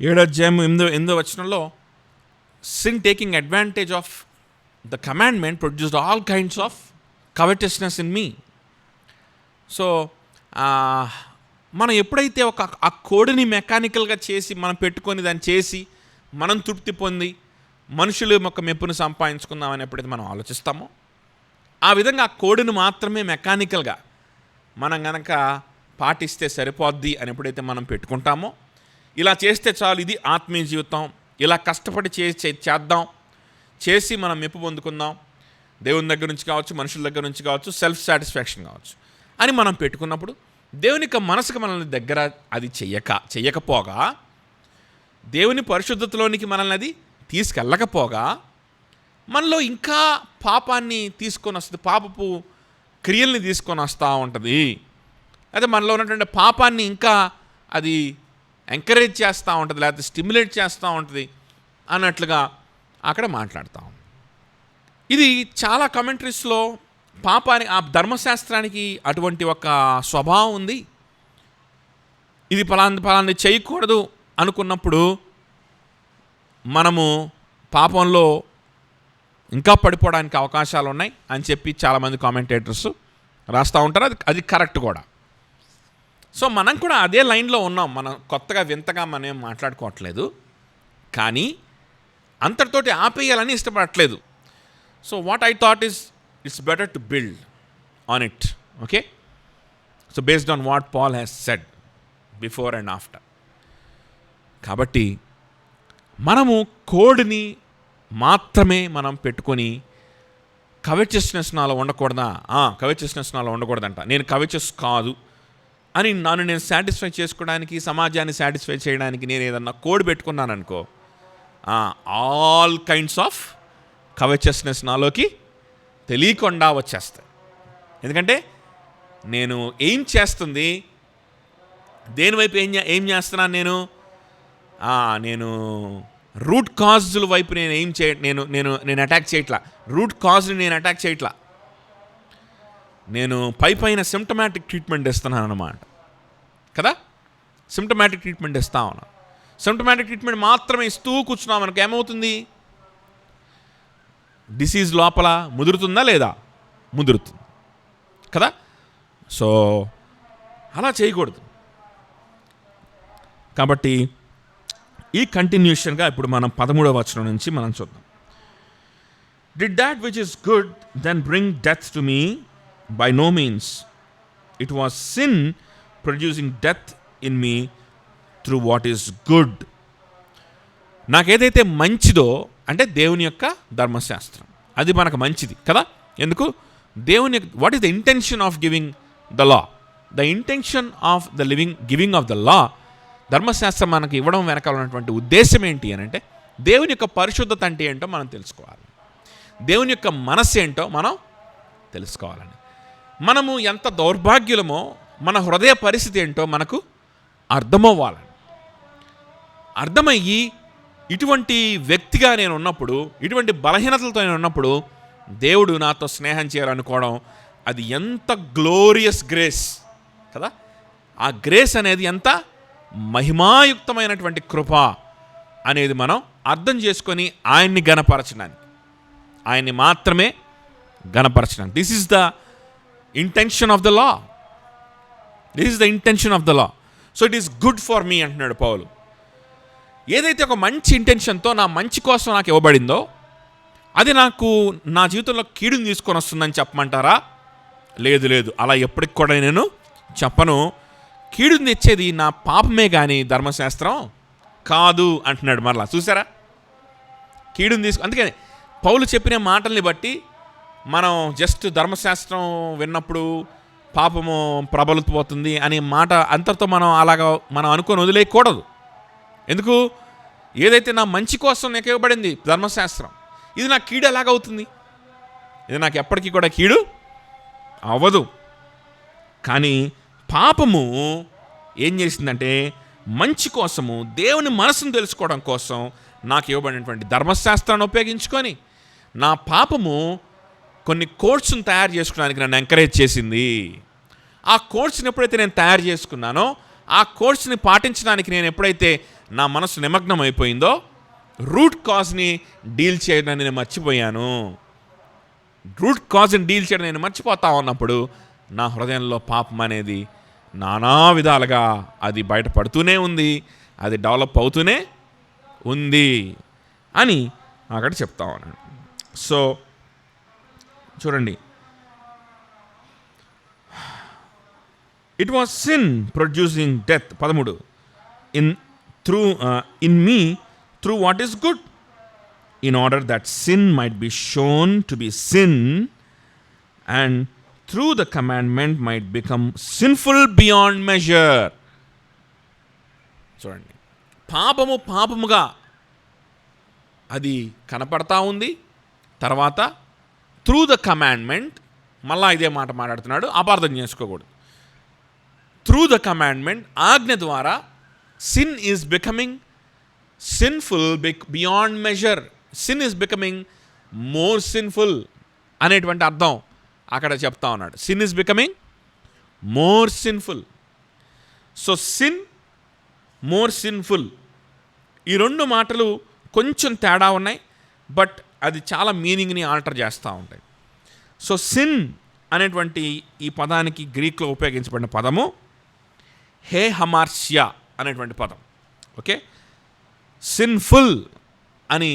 7వ 8వ వచనంలో sin taking advantage of the commandment produced all kinds of covetousness in me. So మనం ఎప్పుడైతే ఆ కోడిని మెకానికల్గా చేసి మనం పెట్టుకొని దాన్ని చేసి మనం తృప్తి పొంది మనుషులు ఒక మెప్పును సంపాదించుకుందామని ఎప్పుడైతే మనం ఆలోచిస్తామో, ఆ విధంగా ఆ కోడిని మాత్రమే మెకానికల్గా మనం కనుక పాటిస్తే సరిపోద్ది అని ఎప్పుడైతే మనం పెట్టుకుంటామో, ఇలా చేస్తే చాలు, ఇది ఆత్మీయ జీవితం, ఇలా కష్టపడి చేద్దాం, చేసి మనం మెప్పు పొందుకుందాం, దేవుని దగ్గర నుంచి కావచ్చు, మనుషుల దగ్గర నుంచి కావచ్చు, సెల్ఫ్ సాటిస్ఫాక్షన్ కావచ్చు అని మనం పెట్టుకున్నప్పుడు, దేవుని యొక్క మనసుకు మనల్ని దగ్గర అది చెయ్యకపోగా, దేవుని పరిశుద్ధతలోనికి మనల్ని అది తీసుకెళ్ళకపోగా, మనలో ఇంకా పాపాన్ని తీసుకొని వస్తుంది, పాపపు క్రియల్ని తీసుకొని వస్తూ ఉంటుంది. అయితే మనలో ఉన్నటువంటి పాపాన్ని ఇంకా అది ఎంకరేజ్ చేస్తూ ఉంటుంది, లేకపోతే స్టిమ్యులేట్ చేస్తూ ఉంటుంది అన్నట్లుగా అక్కడ మాట్లాడతాం. ఇది చాలా కమెంటరీస్లో ఆ ధర్మశాస్త్రానికి అటువంటి ఒక స్వభావం ఉంది. ఇది ఫలాన్ని చేయకూడదు అనుకున్నప్పుడు మనము పాపంలో ఇంకా పడిపోవడానికి అవకాశాలు ఉన్నాయి అని చెప్పి చాలామంది కామెంటేటర్స్ రాస్తూ ఉంటారు. అది కరెక్ట్ కూడా. సో మనం కూడా అదే లైన్లో ఉన్నాం. మనం కొత్తగా వింతగా మనం మాట్లాడుకోవట్లేదు, కానీ అంతటితోటి ఆపేయాలని ఇష్టపడట్లేదు. So what I thought is it's better to build on it. Okay, so based on what Paul has said before and after. కాబట్టి మనము కోడ్ని మాత్రమే మనం పెట్టుకొని కవెచస్నెస్ నాలో ఉండకూడదా, కవెచస్నెస్ నాలో ఉండకూడదంట, నేను కవెచస్ కాదు అని నన్ను నేను సాటిస్ఫై చేసుకోవడానికి, సమాజాన్ని సాటిస్ఫై చేయడానికి నేను ఏదన్నా కోడ్ పెట్టుకున్నాను అనుకో, ఆల్ కైండ్స్ ఆఫ్ కవెచస్నెస్ నాలోకి తెలియకుండా వచ్చేస్తాయి. ఎందుకంటే నేను ఏం చేస్తుంది, దేనివైపు ఏం చేస్తున్నాను, నేను రూట్ కాజుల వైపు నేను అటాక్ చేయట్లా, రూట్ కాజ్ని నేను అటాక్ చేయట్లా, నేను పైన సిమ్టమాటిక్ ట్రీట్మెంట్ ఇస్తున్నాను అన్నమాట కదా. సిమ్టమాటిక్ ట్రీట్మెంట్ ఇస్తా ఉన్నా. సిమ్టమాటిక్ ట్రీట్మెంట్ మాత్రమే ఇస్తూ కూర్చున్నాం మనకు ఏమవుతుంది, డిసీజ్ లోపల ముదురుతుందా లేదా, ముదురుతుంది కదా. సో అలా చేయకూడదు. కాబట్టి ఈ కంటిన్యూషన్గా ఇప్పుడు మనం 13వ వచనం నుంచి మనం చూద్దాం. Did that which is good then bring death to me? By no means. It was sin producing death in me through what is good. నాకేదైతే మంచిదో అంటే దేవుని యొక్క ధర్మశాస్త్రం, అది మనకు మంచిది కదా. ఎందుకు? దేవుని what is the intention of giving the law? The intention of the giving of the లా, ధర్మశాస్త్రం మనకి ఇవ్వడం వెనకాల ఉన్నటువంటి ఉద్దేశం ఏంటి అని అంటే, దేవుని యొక్క పరిశుద్ధత అంటే ఏంటో మనం తెలుసుకోవాలి, దేవుని యొక్క మనస్సు ఏంటో మనం తెలుసుకోవాలని. మనము ఎంత దౌర్భాగ్యులమో, మన హృదయ పరిస్థితి ఏంటో మనకు అర్థమవ్వాలని. అర్థమయ్యి ఇటువంటి వ్యక్తిగా నేను ఉన్నప్పుడు, ఇటువంటి బలహీనతలతో నేను ఉన్నప్పుడు దేవుడు నాతో స్నేహం చేయాలనుకోవడం, అది ఎంత గ్లోరియస్ గ్రేస్ కదా. ఆ గ్రేస్ అనేది ఎంత మహిమాయుక్తమైనటువంటి కృప అనేది మనం అర్థం చేసుకొని ఆయన్ని గణపరచడానికి, ఆయన్ని మాత్రమే గణపరచడానికి. This is the intention of the law. This is the intention of the law. So it is good for me అంటున్నాడు పౌలు. ఏదైతే ఒక మంచి ఇంటెన్షన్తో నా మంచి కోసం నాకు ఇవ్వబడిందో, అది నాకు నా జీవితంలో కీడుని తీసుకొని వస్తుందని చెప్పమంటారా? లేదు, అలా ఎప్పటికి కూడా నేను చెప్పను. కీడుని తెచ్చేది నా పాపమే కానీ ధర్మశాస్త్రం కాదు అంటున్నాడు. మరలా చూసారా, కీడుని అందుకని పౌలు చెప్పిన మాటల్ని బట్టి మనం జస్ట్ ధర్మశాస్త్రం విన్నప్పుడు పాపము ప్రబలిపోతుంది అనే మాట అంతటితో మనం అనుకొని వదిలేయకూడదు. ఎందుకు? ఏదైతే నా మంచి కోసం నాకు ఇవ్వబడింది ధర్మశాస్త్రం, ఇది నాకు కీడు ఎలాగవుతుంది? ఇది నాకు ఎప్పటికీ కూడా కీడు అవ్వదు. కానీ పాపము ఏం చేసిందంటే, మంచి కోసము, దేవుని మనసును తెలుసుకోవడం కోసం నాకు ఇవ్వబడినటువంటి ధర్మశాస్త్రాన్ని ఉపయోగించుకొని నా పాపము కొన్ని కోడ్స్ని తయారు చేసుకోవడానికి నన్ను ఎంకరేజ్ చేసింది. ఆ కోడ్స్ని ఎప్పుడైతే నేను తయారు చేసుకున్నానో, ఆ కోడ్స్ని పాటించడానికి నేను ఎప్పుడైతే నా మనసు నిమగ్నం అయిపోయిందో రూట్ కాజ్ని డీల్ చేయడం నేను మర్చిపోయాను. రూట్ కాజ్ని డీల్ చేయడం నేను మర్చిపోతా ఉన్నప్పుడు నా హృదయంలో పాపం అనేది నానా విధాలుగా అది బయటపడుతూనే ఉంది, అది డెవలప్ అవుతూనే ఉంది అని అక్కడ చెప్తా ఉన్నాను. సో చూడండి, it was sin producing death. 13 in me through what is good, in order that sin might be shown to be sin, and through the commandment might become sinful beyond measure. చూడండి, పాపముగా అది కనపడతా ఉంది. తర్వాత through the commandment, మళ్ళా ఇదే మాట మాట్లాడుతున్నాడు, అపార్థం చేసుకోకూడదు. త్రూ ద కమాండ్మెంట్, ఆజ్ఞ ద్వారా sin is becoming sinful beyond measure. Sin is becoming more sinful అనేటువంటి అర్థం అక్కడ చెప్తా ఉన్నాడు. Sin is becoming more sinful. So sin, more sinful, ఈ రెండు మాటలు కొంచెం తేడా ఉన్నాయి, బట్ అది చాలా మీనింగ్ని ఆల్టర్ చేస్తూ ఉంటాయి. సో సిన్ అనేటువంటి ఈ పదానికి గ్రీక్లో ఉపయోగించబడిన పదము హే హమార్షియా అనేటువంటి పదం. ఓకే, సిన్ఫుల్ అని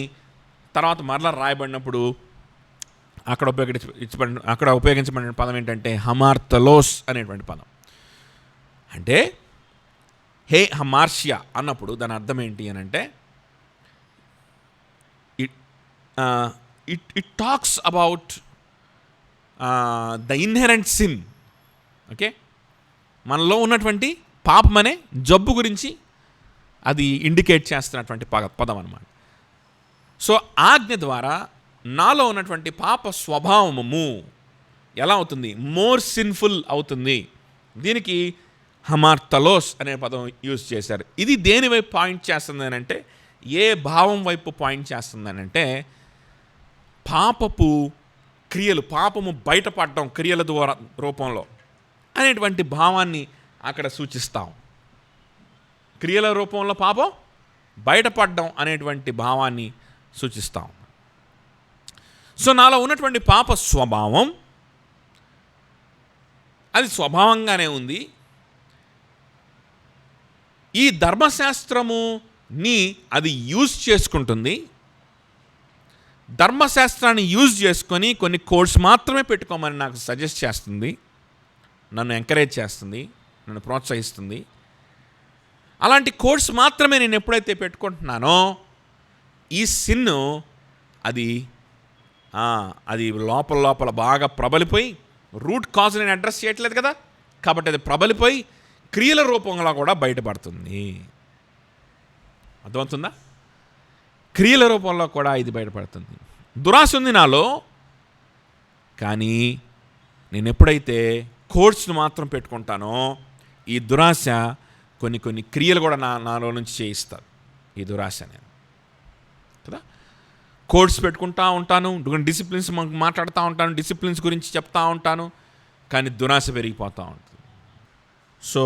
తర్వాత మరలా రాయబడినప్పుడు అక్కడ ఉపయోగించబడిన పదం ఏంటంటే హమార్తలోస్ అనేటువంటి పదం. అంటే హే హమార్షియా అన్నప్పుడు దాని అర్థం ఏంటి అని అంటే it talks about the inherent sin. Okay, మనలో ఉన్నటువంటి పాపం అనే జబ్బు గురించి అది ఇండికేట్ చేస్తున్నటువంటి పదం అన్నమాట. సో ఆజ్ఞ ద్వారా నాలో ఉన్నటువంటి పాప స్వభావము ఎలా అవుతుంది, మోర్ సిన్ఫుల్ అవుతుంది. దీనికి హమార్తలోస్ అనే పదం యూజ్ చేశారు. ఇది దేని వైపు పాయింట్ చేస్తుంది అని అంటే, ఏ భావం వైపు పాయింట్ చేస్తుంది అని అంటే, పాపపు క్రియలు, పాపము బయటపడడం క్రియల ద్వారా రూపంలో అనేటువంటి భావాన్ని అక్కడ సూచిస్తాం. క్రియల రూపంలో పాపం బయటపడడం అనేటువంటి భావాన్ని సూచిస్తాం. సో నాలో ఉన్నటువంటి పాప స్వభావం అది స్వభావంగానే ఉంది. ఈ ధర్మశాస్త్రముని అది యూజ్ చేసుకుంటుంది. ధర్మశాస్త్రాన్ని యూజ్ చేసుకొని కొన్ని కోడ్స్ మాత్రమే పెట్టుకోమని నాకు సజెస్ట్ చేస్తుంది, నన్ను ఎంకరేజ్ చేస్తుంది, నన్ను ప్రోత్సహిస్తుంది. అలాంటి కోడ్స్ మాత్రమే నేను ఎప్పుడైతే పెట్టుకుంటున్నానో ఈ సిన్ను అది లోపల బాగా ప్రబలిపోయి, రూట్ కాజ్ నేను అడ్రస్ చేయట్లేదు కదా, కాబట్టి అది ప్రబలిపోయి క్రియల రూపంలో కూడా బయటపడుతుంది. అర్థమవుతుందా? క్రియల రూపంలో కూడా ఇది బయటపడుతుంది. దురాశ ఉంది నాలో, కానీ నేను ఎప్పుడైతే కోడ్స్ను మాత్రం పెట్టుకుంటానో ఈ దురాశ కొన్ని క్రియలు కూడా నాలో నుంచి చేయిస్తాను. ఈ దురాశ నేను కదా, కోడ్స్ పెట్టుకుంటా ఉంటాను, డిసిప్లిన్స్ మాట్లాడుతూ ఉంటాను, డిసిప్లిన్స్ గురించి చెప్తా ఉంటాను, కానీ దురాశ పెరిగిపోతూ ఉంటుంది. So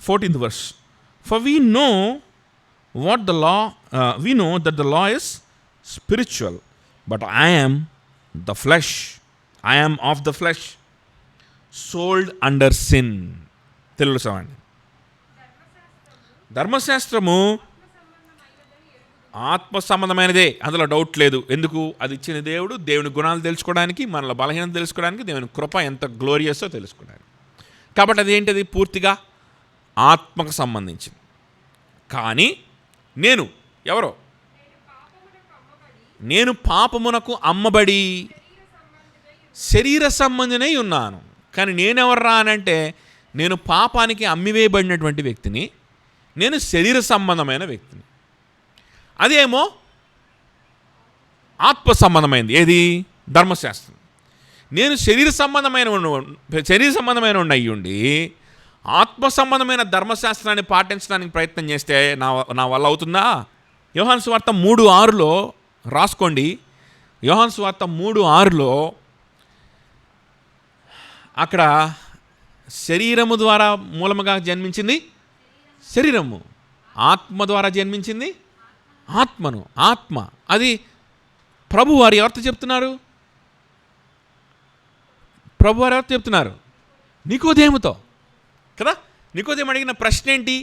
14th verse, for we know that the law is spiritual, but I am of the flesh, sold under sin. తెలుసండి, ధర్మశాస్త్రము ఆత్మ సంబంధమైనదే, అందులో డౌట్ లేదు. ఎందుకు? అది ఇచ్చిన దేవుడు, దేవుని గుణాలు తెలుసుకోవడానికి, మనలో బలహీనత తెలుసుకోవడానికి, దేవుని కృప ఎంత గ్లోరియస్సో తెలుసుకోవడానికి. కాబట్టి అది ఏంటిది? పూర్తిగా ఆత్మకు సంబంధించింది. కానీ నేను పాపమునకు అమ్మబడి శరీర సంబంధినై ఉన్నాను. కానీ నేనెవర్రా అనంటే, నేను పాపానికి అమ్మివేయబడినటువంటి వ్యక్తిని, నేను శరీర సంబంధమైన వ్యక్తిని. అదేమో ఆత్మ సంబంధమైనది. ఏది? ధర్మశాస్త్రం. నేను శరీర సంబంధమైన అయ్యుండి ఆత్మ సంబంధమైన ధర్మశాస్త్రాన్ని పాటించడానికి ప్రయత్నం చేస్తే నా వల్ల అవుతుందా? యోహాను సువార్త 3:6 రాసుకోండి. యోహాను సువార్త 3:6 అక్కడ శరీరము ద్వారా మూలముగా జన్మించింది శరీరము, ఆత్మ ద్వారా జన్మించింది ఆత్మను. ఆత్మ అది ప్రభు వారు ఎవరితో చెప్తున్నారు? ప్రభు వారు ఎవరితో చెప్తున్నారు? నికోదేముతో కదా. నికోదేము అడిగిన ప్రశ్న ఏంటి?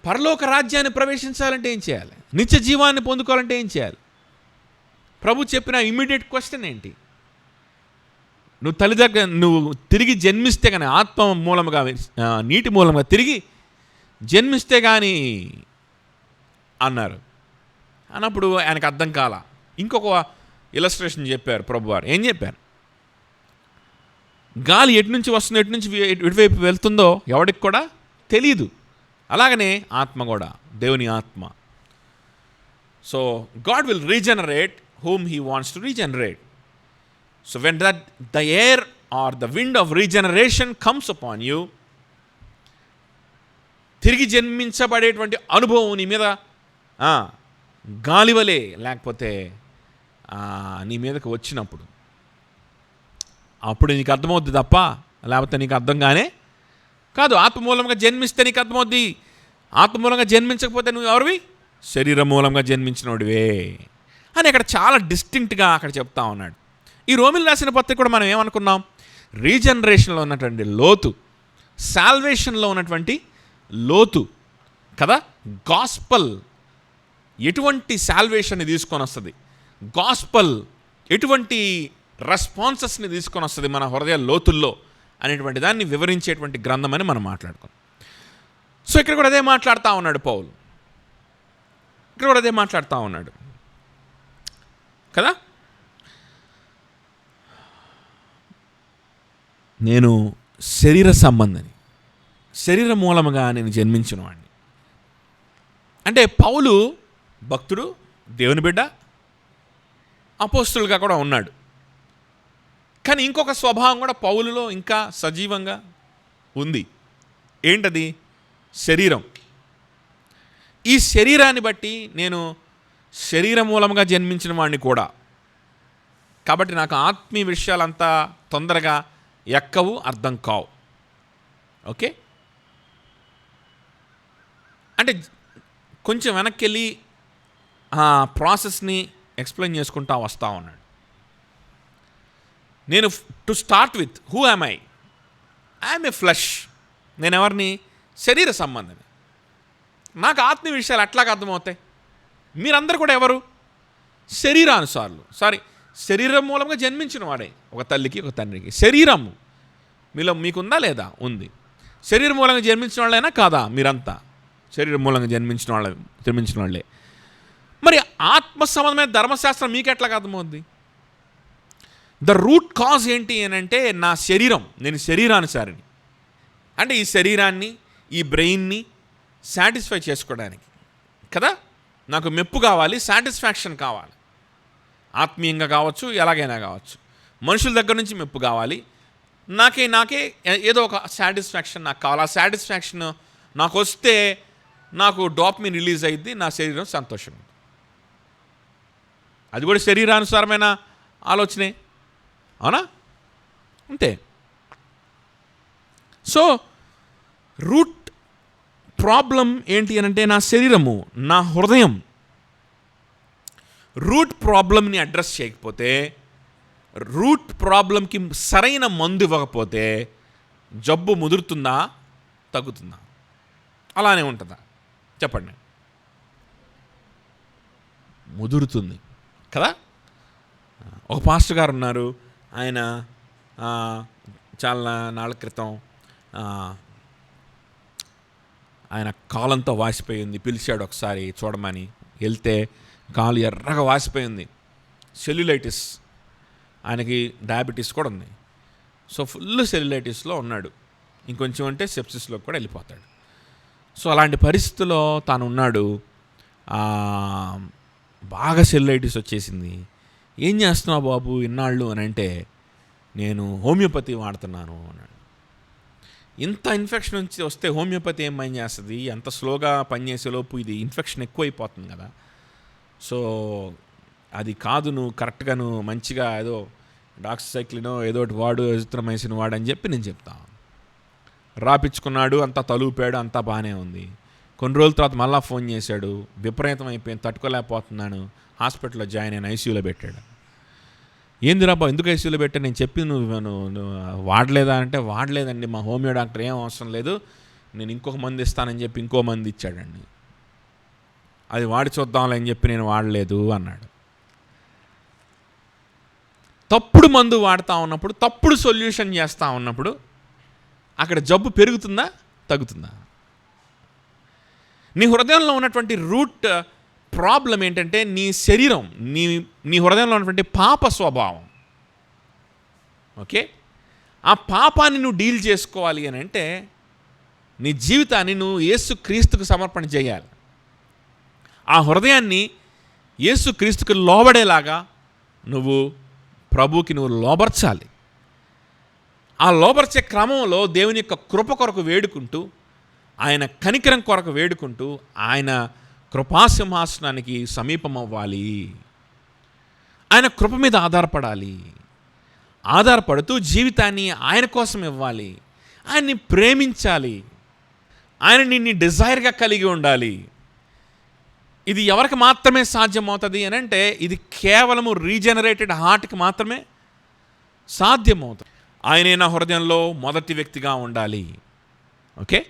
పరలోక రాజ్యాన్ని ప్రవేశించాలంటే ఏం చేయాలి? నిత్య జీవాన్ని పొందుకోవాలంటే ఏం చేయాలి? ప్రభు చెప్పిన ఇమ్మీడియట్ క్వశ్చన్ ఏంటి? నువ్వు తిరిగి జన్మిస్తే కానీ, ఆత్మ మూలముగా నీటి మూలంగా తిరిగి జన్మిస్తే కానీ అన్నారు. అన్నప్పుడు ఆయనకు అర్థం కాల. ఇంకొక ఇలస్ట్రేషన్ చెప్పారు ప్రభువారు. ఏం చెప్పారు? గాలి ఎటు నుంచి వస్తుందో, ఎటువైపు వెళ్తుందో ఎవడికి కూడా తెలియదు. అలాగనే ఆత్మ కూడా, దేవుని ఆత్మ. So God will regenerate whom he wants to regenerate. So when the air or the wind of regeneration comes upon you, తిరిగి జన్మించబడేటువంటి అనుభవం నీ మీద గాలివలే లేకపోతే నీ మీదకి వచ్చినప్పుడు అప్పుడు నీకు అర్థమవుద్ది తప్ప లేకపోతే నీకు అర్థంగానే కాదు. ఆత్మమూలంగా జన్మిస్తే నీకు అర్థమవుద్ది. ఆత్మమూలంగా జన్మించకపోతే నువ్వు ఎవరివి? శరీర మూలంగా జన్మించినోడివే అని అక్కడ చాలా డిస్టింక్ట్గా అక్కడ చెప్తా ఉన్నాడు. ఈ రోమిల్ రాసిన పత్రిక కూడా మనం ఏమనుకున్నాం? రీజనరేషన్లో ఉన్నటువంటి లోతు, సాల్వేషన్లో ఉన్నటువంటి లోతు కదా. గాస్పల్ ఎటువంటి సాల్వేషన్ని తీసుకొని వస్తుంది, గాస్పల్ ఎటువంటి రెస్పాన్సెస్ని తీసుకొని వస్తుంది మన హృదయ లోతుల్లో అనేటువంటి దాన్ని వివరించేటువంటి గ్రంథం అని మనం మాట్లాడుకున్నాం. సో ఇక్కడ కూడా అదే మాట్లాడుతూ ఉన్నాడు పౌలు. ఇక్కడ కూడా అదే మాట్లాడుతూ ఉన్నాడు కదా. నేను శరీర సంబంధిని, శరీర మూలముగా నేను జన్మించిన వాడిని. అంటే పౌలు భక్తుడు, దేవుని బిడ్డ, అపోస్తులుగా కూడా ఉన్నాడు. కానీ ఇంకొక స్వభావం కూడా పౌలులో ఇంకా సజీవంగా ఉంది. ఏంటది? శరీరం. ఈ శరీరాన్ని బట్టి నేను శరీర మూలంగా జన్మించిన వాడిని కూడా. కాబట్టి నాకు ఆత్మీయ విషయాలంతా తొందరగా ఎక్కవు, అర్థం కావు. ఓకే, అంటే కొంచెం వెనక్కి వెళ్ళి ఆ ప్రాసెస్ని ఎక్స్ప్లెయిన్ చేసుకుంటా వస్తూ ఉన్నాడు. నేను to start with who am I'm a flesh. నేను ఎవరిని? శరీర సంబంధిని. నాకు ఆత్మీయ విషయాలు ఎట్లాగా అర్థమవుతాయి? మీరందరూ కూడా ఎవరు? శరీరానుసారులు. శరీరం మూలంగా జన్మించిన వాడే. ఒక తల్లికి ఒక తండ్రికి శరీరము మీలో మీకుందా లేదా? ఉంది. శరీరం మూలంగా జన్మించిన వాళ్ళైనా కాదా? మీరంతా శరీరం మూలంగా జన్మించిన వాళ్ళే. మరి ఆత్మ సంబంధమైన ధర్మశాస్త్రం మీకు ఎట్లాగా అర్థమవుద్ది? ద రూట్ కాజ్ ఏంటి అని అంటే నా శరీరం, నేను శరీరానుసారిని. అంటే ఈ శరీరాన్ని, ఈ బ్రెయిన్ని సాటిస్ఫై చేసుకోవడానికి కదా. నాకు మెప్పు కావాలి, సాటిస్ఫాక్షన్ కావాలి. ఆత్మీయంగా కావచ్చు, ఎలాగైనా కావచ్చు. మనుషుల దగ్గర నుంచి మెప్పు కావాలి. నాకే ఏదో ఒక సాటిస్ఫాక్షన్ నాకు కావాలి. ఆ సాటిస్ఫాక్షన్ నాకు వస్తే నాకు డోపమైన్ రిలీజ్ అయ్యిద్ది, నా శరీరం సంతోషం. అది కూడా శరీరానుసారమైన ఆలోచనే, అవునా? అంతే. సో రూట్ ప్రాబ్లం ఏంటి అని అంటే నా శరీరము, నా హృదయం. రూట్ ప్రాబ్లమ్ని అడ్రస్ చేయకపోతే, రూట్ ప్రాబ్లంకి సరైన మందు ఇవ్వకపోతే జబ్బు ముదురుతుందా, తగ్గుతుందా? అలానే ఉంటుందా? చెప్పండి. ముదురుతుంది కదా. ఒక పాస్టర్ గారు ఉన్నారు. ఆయన చాలా నాళ్ళ క్రితం ఆయన కాలంతో వాసిపోయింది. పిలిచాడు ఒకసారి చూడమని. వెళ్తే కాలు ఎర్రగా వాసిపోయింది. సెల్యులైటిస్, ఆయనకి డయాబెటీస్ కూడా ఉంది. సో ఫుల్ సెల్యులైటిస్లో ఉన్నాడు. ఇంకొంచెం అంటే సెప్సిస్లో కూడా వెళ్ళిపోతాడు. సో అలాంటి పరిస్థితుల్లో తాను ఉన్నాడు. బాగా సెల్యులైటిస్ వచ్చేసింది. ఏం చేస్తున్నావు బాబు ఇన్నాళ్ళు అని అంటే, నేను హోమియోపతి వాడుతున్నాను అన్నాడు. ఇంత ఇన్ఫెక్షన్ వస్తే హోమియోపతి ఏం పని చేస్తుంది? అంత స్లోగా పనిచేసేలోపు ఇది ఇన్ఫెక్షన్ ఎక్కువైపోతుంది కదా. సో అది కాదు, నువ్వు కరెక్ట్గా నువ్వు మంచిగా ఏదో డాక్సిసైక్లినో ఏదో ఒకటి వాడు, ఎజిత్రోమైసిన్ వాడు అని చెప్పి నేను చెప్తాను. రాపించుకున్నాడు, అంతా తలూపాడు, అంతా బాగానే ఉంది. కొన్ని రోజుల తర్వాత మళ్ళీ ఫోన్ చేశాడు, విపరీతం అయిపోయింది, తట్టుకోలేకపోతున్నాను, హాస్పిటల్లో జాయిన్ అయిన, ఐసీయూలో పెట్టాడు. ఏంది రాబా ఎందుకు ఐసీయూలో పెట్టా, నేను చెప్పి నువ్వు వాడలేదా అంటే, వాడలేదండి, మా హోమియో డాక్టర్ ఏం అవసరం లేదు, నేను ఇంకొక మంది ఇస్తానని చెప్పి ఇంకో మంది ఇచ్చాడండి, అది వాడి చూద్దాంలే అని చెప్పి నేను వాడలేదు అన్నాడు. తప్పుడు మందు వాడుతూ ఉన్నప్పుడు, తప్పుడు సొల్యూషన్ చేస్తూ ఉన్నప్పుడు అక్కడ జబ్బు పెరుగుతుందా తగ్గుతుందా? నీ హృదయంలో ఉన్నటువంటి రూట్ ప్రాబ్లం ఏంటంటే నీ శరీరం, నీ హృదయంలో ఉన్నటువంటి పాప స్వభావం. ఓకే, ఆ పాపాన్ని నువ్వు డీల్ చేసుకోవాలి అని అంటే నీ జీవితాన్ని నువ్వు యేసుక్రీస్తుకు సమర్పణ చేయాలి. ఆ హృదయాన్ని యేసుక్రీస్తుకు లోబడేలాగా నువ్వు ప్రభువుకి నువ్వు లోబర్చాలి. ఆ లోబర్చే క్రమంలో దేవుని యొక్క కృప కొరకు వేడుకుంటూ, ఆయన కనికరం కొరకు వేడుకుంటూ, ఆయన కృపాసింహాసనానికి సమీపం అవ్వాలి. ఆయన కృప మీద ఆధారపడాలి. ఆధారపడుతూ జీవితాన్ని ఆయన కోసం ఇవ్వాలి. ఆయన్ని ప్రేమించాలి. ఆయన నిన్ను డిజైర్గా కలిగి ఉండాలి. ఇది ఎవరికి మాత్రమే సాధ్యమవుతుంది అని అంటే ఇది కేవలము రీజనరేటెడ్ హార్ట్కి మాత్రమే సాధ్యమవుతుంది. ఆయనే నా హృదయంలో మొదటి వ్యక్తిగా ఉండాలి. Okay,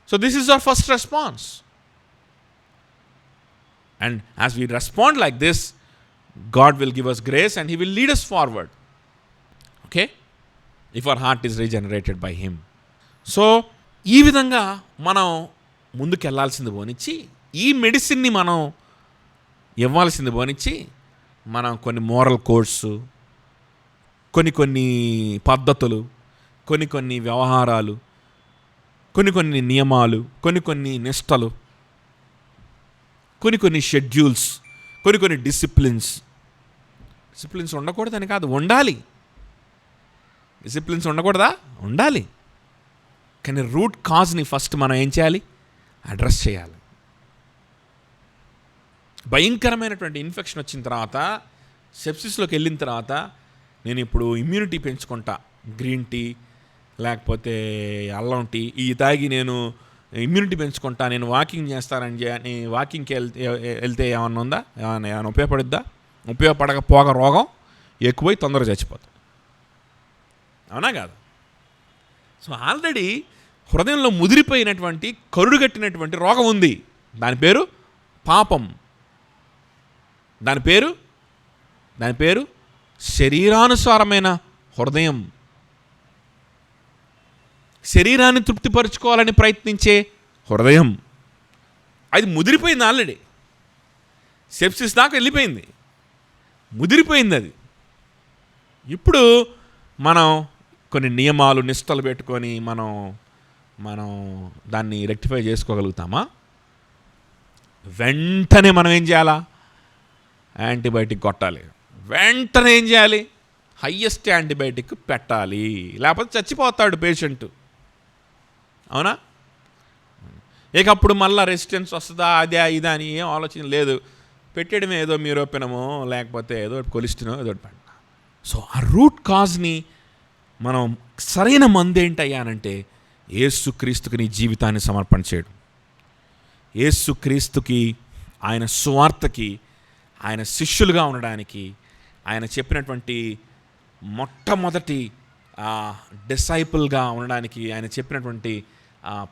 so this is our first response. And as we respond like this, God will give us grace and he will lead us forward. Okay, if our heart is regenerated by him. So ఈ విధంగా మనం ముందుకెళ్లాల్సింది పోనిచ్చి, ఈ మెడిసిన్ని మనం ఇవ్వాల్సింది పోనిచ్చి, మనం కొన్ని moral codes, కొన్ని పద్ధతులు, కొన్ని వ్యవహారాలు, కొన్ని నియమాలు, కొన్ని నిష్టలు, కొన్ని షెడ్యూల్స్, కొన్ని డిసిప్లిన్స్ ఉండకూడదని కాదు, ఉండాలి. డిసిప్లిన్స్ ఉండకూడదా? ఉండాలి. కానీ రూట్ కాజ్ని ఫస్ట్ మనం ఏం చేయాలి? అడ్రస్ చేయాలి. భయంకరమైనటువంటి ఇన్ఫెక్షన్ వచ్చిన తర్వాత, సెప్సిస్లోకి వెళ్ళిన తర్వాత, నేను ఇప్పుడు ఇమ్యూనిటీ పెంచుకుంటా, గ్రీన్ టీ లేకపోతే అల్లం టీ ఈ తాగి నేను ఇమ్యూనిటీ పెంచుకుంటా, నేను వాకింగ్ చేస్తానని వాకింగ్కి వెళ్తే ఏమన్నా ఉందా? ఏమైనా ఉపయోగపడుద్దా? ఉపయోగపడకపోగా రోగం ఎక్కువై తొందరగా చచ్చిపోతుంది. అవునా కాదు? సో ఆల్రెడీ హృదయంలో ముదిరిపోయినటువంటి, కరుడుగట్టినటువంటి రోగం ఉంది. దాని పేరు పాపం. దాని పేరు శరీరానుసారమైన హృదయం. శరీరాన్ని తృప్తిపరచుకోవాలని ప్రయత్నించే హృదయం. అది ముదిరిపోయింది. ఆల్రెడీ సెప్సిస్ దాకా వెళ్ళిపోయింది, ముదిరిపోయింది అది. ఇప్పుడు మనం కొన్ని నియమాలు, నిష్టలు పెట్టుకొని మనం దాన్ని రెక్టిఫై చేసుకోగలుగుతామా? వెంటనే మనం ఏం చేయాలా? యాంటీబయాటిక్ కొట్టాలి. వెంటనే ఏం చేయాలి? హయ్యెస్ట్ యాంటీబయాటిక్ పెట్టాలి, లేకపోతే చచ్చిపోతాడు పేషెంట్. అవునా? ఇక అప్పుడు మళ్ళీ రెసిస్టెన్స్ వస్తుందా, అదే ఇదా అని ఏం ఆలోచన లేదు. పెట్టేయడమే, ఏదో మీరోపెనమో లేకపోతే ఏదో కొలిస్టినో ఏదో పెట్ట. సో ఆ రూట్ కాజ్ని మనం సరైన మందు ఏంటయ్యానంటే యేసుక్రీస్తుకి నీ జీవితాన్ని సమర్పణ చేయడం. యేసుక్రీస్తుకి, ఆయన సువార్తకి, ఆయన శిష్యులుగా ఉండడానికి, ఆయన చెప్పినటువంటి మొట్టమొదటి డిసైపుల్గా ఉండడానికి, ఆయన చెప్పినటువంటి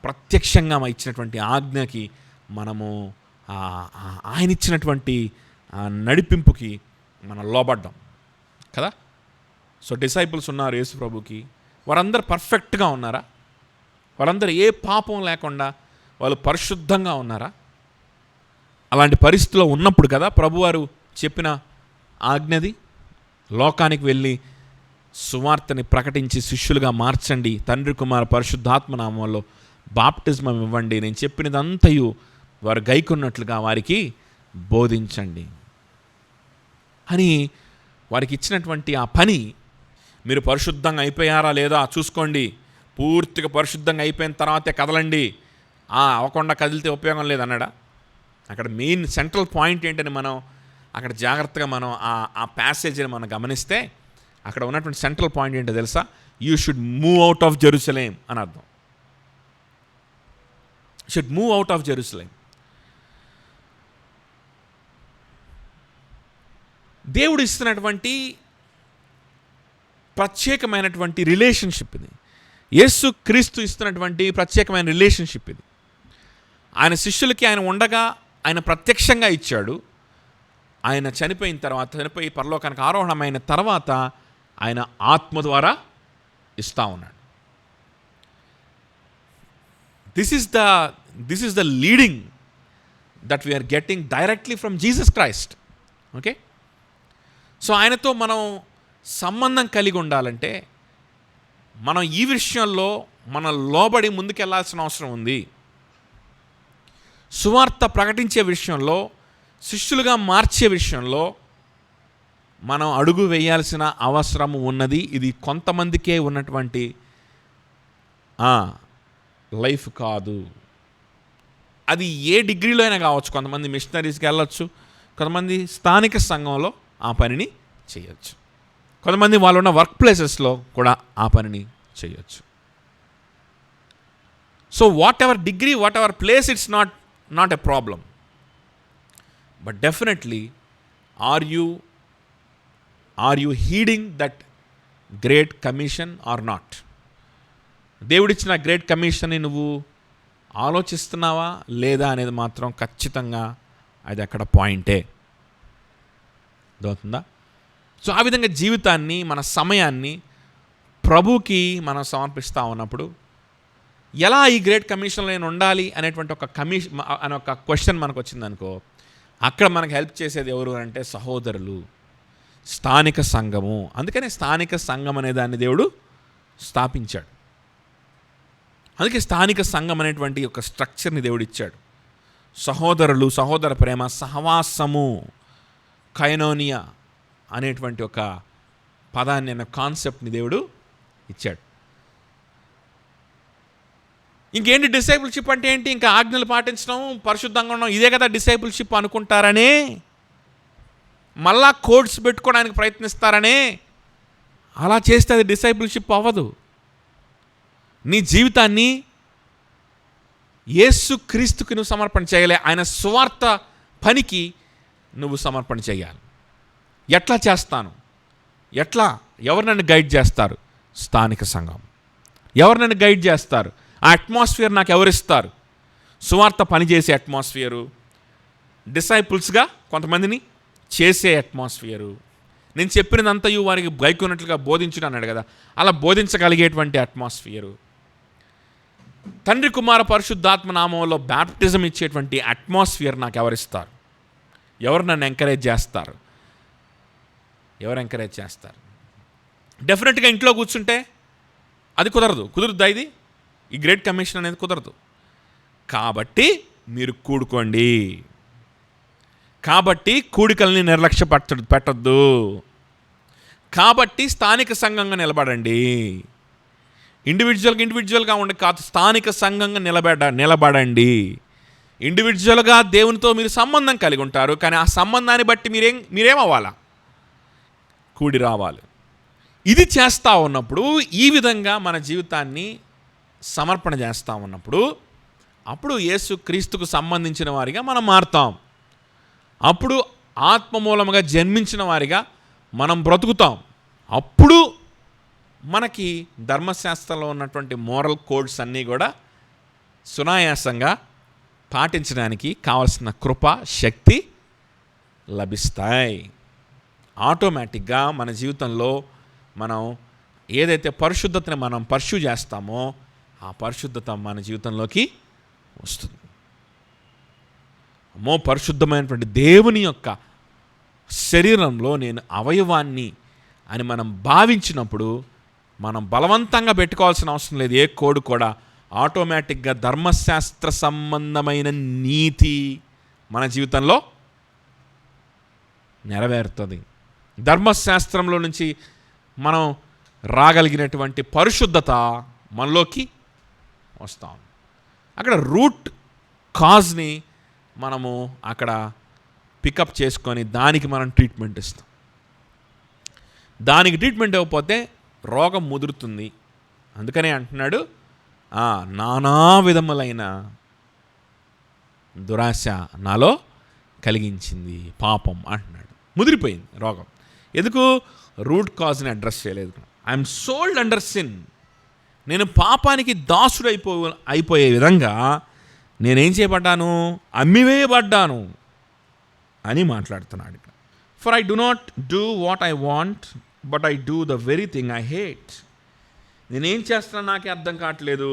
ప్రత్యక్షంగా ఇచ్చినటువంటి ఆజ్ఞకి మనము ఆయన ఇచ్చినటువంటి నడిపింపుకి మనం లోబడ్డాం కదా. సో డిసైపుల్స్ ఉన్నారు యేసు ప్రభుకి. వారందరూ పర్ఫెక్ట్గా ఉన్నారా? వాళ్ళందరూ ఏ పాపం లేకుండా వాళ్ళు పరిశుద్ధంగా ఉన్నారా? అలాంటి పరిస్థితిలో ఉన్నప్పుడు కదా ప్రభువారు చెప్పిన ఆజ్ఞది, లోకానికి వెళ్ళి సువార్తని ప్రకటించి శిష్యులుగా మార్చండి, తండ్రి కుమార పరిశుద్ధాత్మ నామంలో బాప్టిజం ఇవ్వండి, నేను చెప్పినదంతయు వారు గైకొన్నట్లుగా వారికి బోధించండి అని వారికి ఇచ్చినటువంటి ఆ పని. మీరు పరిశుద్ధంగా అయిపోయారా లేదా చూసుకోండి, పూర్తిగా పరిశుద్ధంగా అయిపోయిన తర్వాతే కదలండి, అవ్వకుండా కదిలితే ఉపయోగం లేదన్నాడా? అక్కడ మెయిన్ సెంట్రల్ పాయింట్ ఏంటని మనం అక్కడ జాగ్రత్తగా మనం ఆ ప్యాసేజ్ని మనం గమనిస్తే అక్కడ ఉన్నటువంటి సెంట్రల్ పాయింట్ ఏంటో తెలుసా? You should move out of Jerusalem అని అర్థం. Should move out of Jerusalem. దేవుడు ఇస్తున్నటువంటి ప్రత్యేకమైనటువంటి రిలేషన్షిప్ ఇది. యేసు క్రీస్తు ఇస్తున్నటువంటి ప్రత్యేకమైన రిలేషన్షిప్ ఇది. ఆయన శిష్యులకి ఆయన ఉండగా ఆయన ప్రత్యక్షంగా ఇచ్చాడు. ఆయన చనిపోయిన తర్వాత, చనిపోయి పరలోకానికి ఆరోహణమైన తర్వాత ఆయన ఆత్మ ద్వారా ఇస్తూ ఉన్నాడు. This is the leading that we are getting directly from Jesus Christ. Okay, so ఆయనతో మనం సంబంధం కలిగి ఉండాలంటే మనం ఈ విషయంలో మనం లోబడి ముందుకెళ్లాల్సిన అవసరం ఉంది. సువార్త ప్రకటించే విషయంలో, శిష్యులుగా మార్చే విషయంలో మనం అడుగు వేయాల్సిన అవసరం ఉన్నది. ఇది కొంతమందికే ఉన్నటువంటి లైఫ్ కాదు. అది ఏ డిగ్రీలో అయినా కావచ్చు. కొంతమంది మిషనరీస్కి వెళ్ళొచ్చు, కొంతమంది స్థానిక సంఘంలో ఆ పనిని చేయొచ్చు, కొంతమంది వాళ్ళు ఉన్న వర్క్ ప్లేసెస్లో కూడా ఆ పనిని చేయొచ్చు. So whatever degree, whatever place, it's not a problem. But definitely are you heading that great commission or not? దేవుడిచ్చిన గ్రేట్ కమిషన్ని నువ్వు ఆలోచిస్తున్నావా లేదా అనేది మాత్రం ఖచ్చితంగా అది అక్కడ పాయింటే. అర్థమవుతుందా? సో ఆ విధంగా జీవితాన్ని, మన సమయాన్ని ప్రభుకి మనం సమర్పిస్తూ ఉన్నప్పుడు ఎలా ఈ గ్రేట్ కమిషన్లో నేను ఉండాలి అనేటువంటి ఒక అనే ఒక క్వశ్చన్ మనకు వచ్చిందనుకో, అక్కడ మనకు హెల్ప్ చేసేది ఎవరు అంటే సహోదరులు, స్థానిక సంఘము. అందుకనే స్థానిక సంఘం అనే దాన్ని దేవుడు స్థాపించాడు. అందుకే స్థానిక సంఘం అనేటువంటి ఒక స్ట్రక్చర్ని దేవుడు ఇచ్చాడు. సహోదరులు, సహోదర ప్రేమ, సహవాసము, కైనోనియా అనేటువంటి ఒక పదాన్ని, అనే కాన్సెప్ట్ని దేవుడు ఇచ్చాడు. ఇంకేంటి డిసైపుల్షిప్ అంటే ఏంటి? ఇంకా ఆజ్ఞలు పాటించడం, పరిశుద్ధంగా ఉండడం, ఇదే కదా డిసైపుల్షిప్ అనుకుంటారనే, మళ్ళా కోడ్స్ పెట్టుకోవడానికి ప్రయత్నిస్తారనే. అలా చేస్తే అది డిసైపుల్షిప్ అవ్వదు. నీ జీవితాన్ని యేసు క్రీస్తుకి నువ్వు సమర్పణ చేయాలి. ఆయన సువార్త పనికి నువ్వు సమర్పణ చేయాలి. ఎట్లా చేస్తాను? ఎవరు నన్ను గైడ్ చేస్తారు? స్థానిక సంఘం. ఎవరు నన్ను గైడ్ చేస్తారు? ఆ అట్మాస్ఫియర్ నాకు ఎవరిస్తారు? సువార్త పనిచేసే అట్మాస్ఫియరు, డిసైపుల్స్గా కొంతమందిని చేసే అట్మాస్ఫియరు, నేను చెప్పినదంతయు వారికి గైకొన్నట్లుగా బోధించుడు అన్నాడు కదా, అలా బోధించగలిగేటువంటి అట్మాస్ఫియరు, తండ్రి కుమార పరిశుద్ధాత్మ నామంలో బ్యాప్టిజం ఇచ్చేటువంటి అట్మాస్ఫియర్ నాకు ఎవరిస్తారు? ఎవరు నన్ను ఎంకరేజ్ చేస్తారు? డెఫినెట్గా ఇంట్లో కూర్చుంటే అది కుదరదుదా? ఇది ఈ గ్రేట్ కమిషన్ అనేది కుదరదు. కాబట్టి మీరు కూడుకోండి. కాబట్టి కూడికల్ని నిర్లక్ష్య పెట్టద్దు. కాబట్టి స్థానిక సంఘంగా నిలబడండి. ఇండివిజువల్గా ఉండి కాదు, స్థానిక సంఘంగా నిలబడండి. ఇండివిజువల్గా దేవునితో మీరు సంబంధం కలిగి ఉంటారు, కానీ ఆ సంబంధాన్ని బట్టి మీరేమవ్వాలా? కూడి రావాలి. ఇది చేస్తూ ఉన్నప్పుడు, ఈ విధంగా మన జీవితాన్ని సమర్పణ చేస్తూ ఉన్నప్పుడు, అప్పుడు యేసు క్రీస్తుకు సంబంధించిన వారిగా మనం మారుతాం. అప్పుడు ఆత్మ మూలముగా జన్మించిన వారిగా మనం బ్రతుకుతాం. అప్పుడు మనకి ధర్మశాస్త్రంలో ఉన్నటువంటి మోరల్ కోడ్స్ అన్నీ కూడా సునాయాసంగా పాటించడానికి కావలసిన కృప, శక్తి లభిస్తాయి. ఆటోమేటిక్గా మన జీవితంలో మనం ఏదైతే పరిశుద్ధతని మనం పర్స్యూ చేస్తామో ఆ పరిశుద్ధత మన జీవితంలోకి వస్తుంది. పరిశుద్ధమైనటువంటి దేవుని యొక్క శరీరంలో నేను అవయవాన్ని అని మనం భావించినప్పుడు మనం బలవంతంగా పెట్టుకోవాల్సిన అవసరం లేదు. ఏ కోడ్ కూడా ఆటోమేటిక్గా ధర్మశాస్త్ర సంబంధమైన నీతి మన జీవితంలో నెరవేరుతుంది. ధర్మశాస్త్రంలో నుంచి మనం రాగలిగినటువంటి పరిశుద్ధత మనలోకి వస్తాం. అక్కడ రూట్ కాజ్ని మనము అక్కడ పికప్ చేసుకొని దానికి మనం ట్రీట్మెంట్ ఇస్తాం. దానికి ట్రీట్మెంట్ ఇవ్వకపోతే రోగం ముదురుతుంది. అందుకనే అంటున్నాడు, నానా విధములైన దురాశ నాలో కలిగించింది, పాపం అంటున్నాడు. ముదిరిపోయింది రోగం. ఎందుకు? రూట్ కాజ్ని అడ్రస్ చేయలేదు. I'm sold under sin. నేను పాపానికి దాసుడు అయిపోయే విధంగా నేనేం చేయబడ్డాను? అమ్మివేయబడ్డాను అని మాట్లాడుతున్నాడు ఇక్కడ. For I do not do what I want but I do the very thing I hate. నేనేం చేస్తున్నాను నాకే అర్థం కావట్లేదు.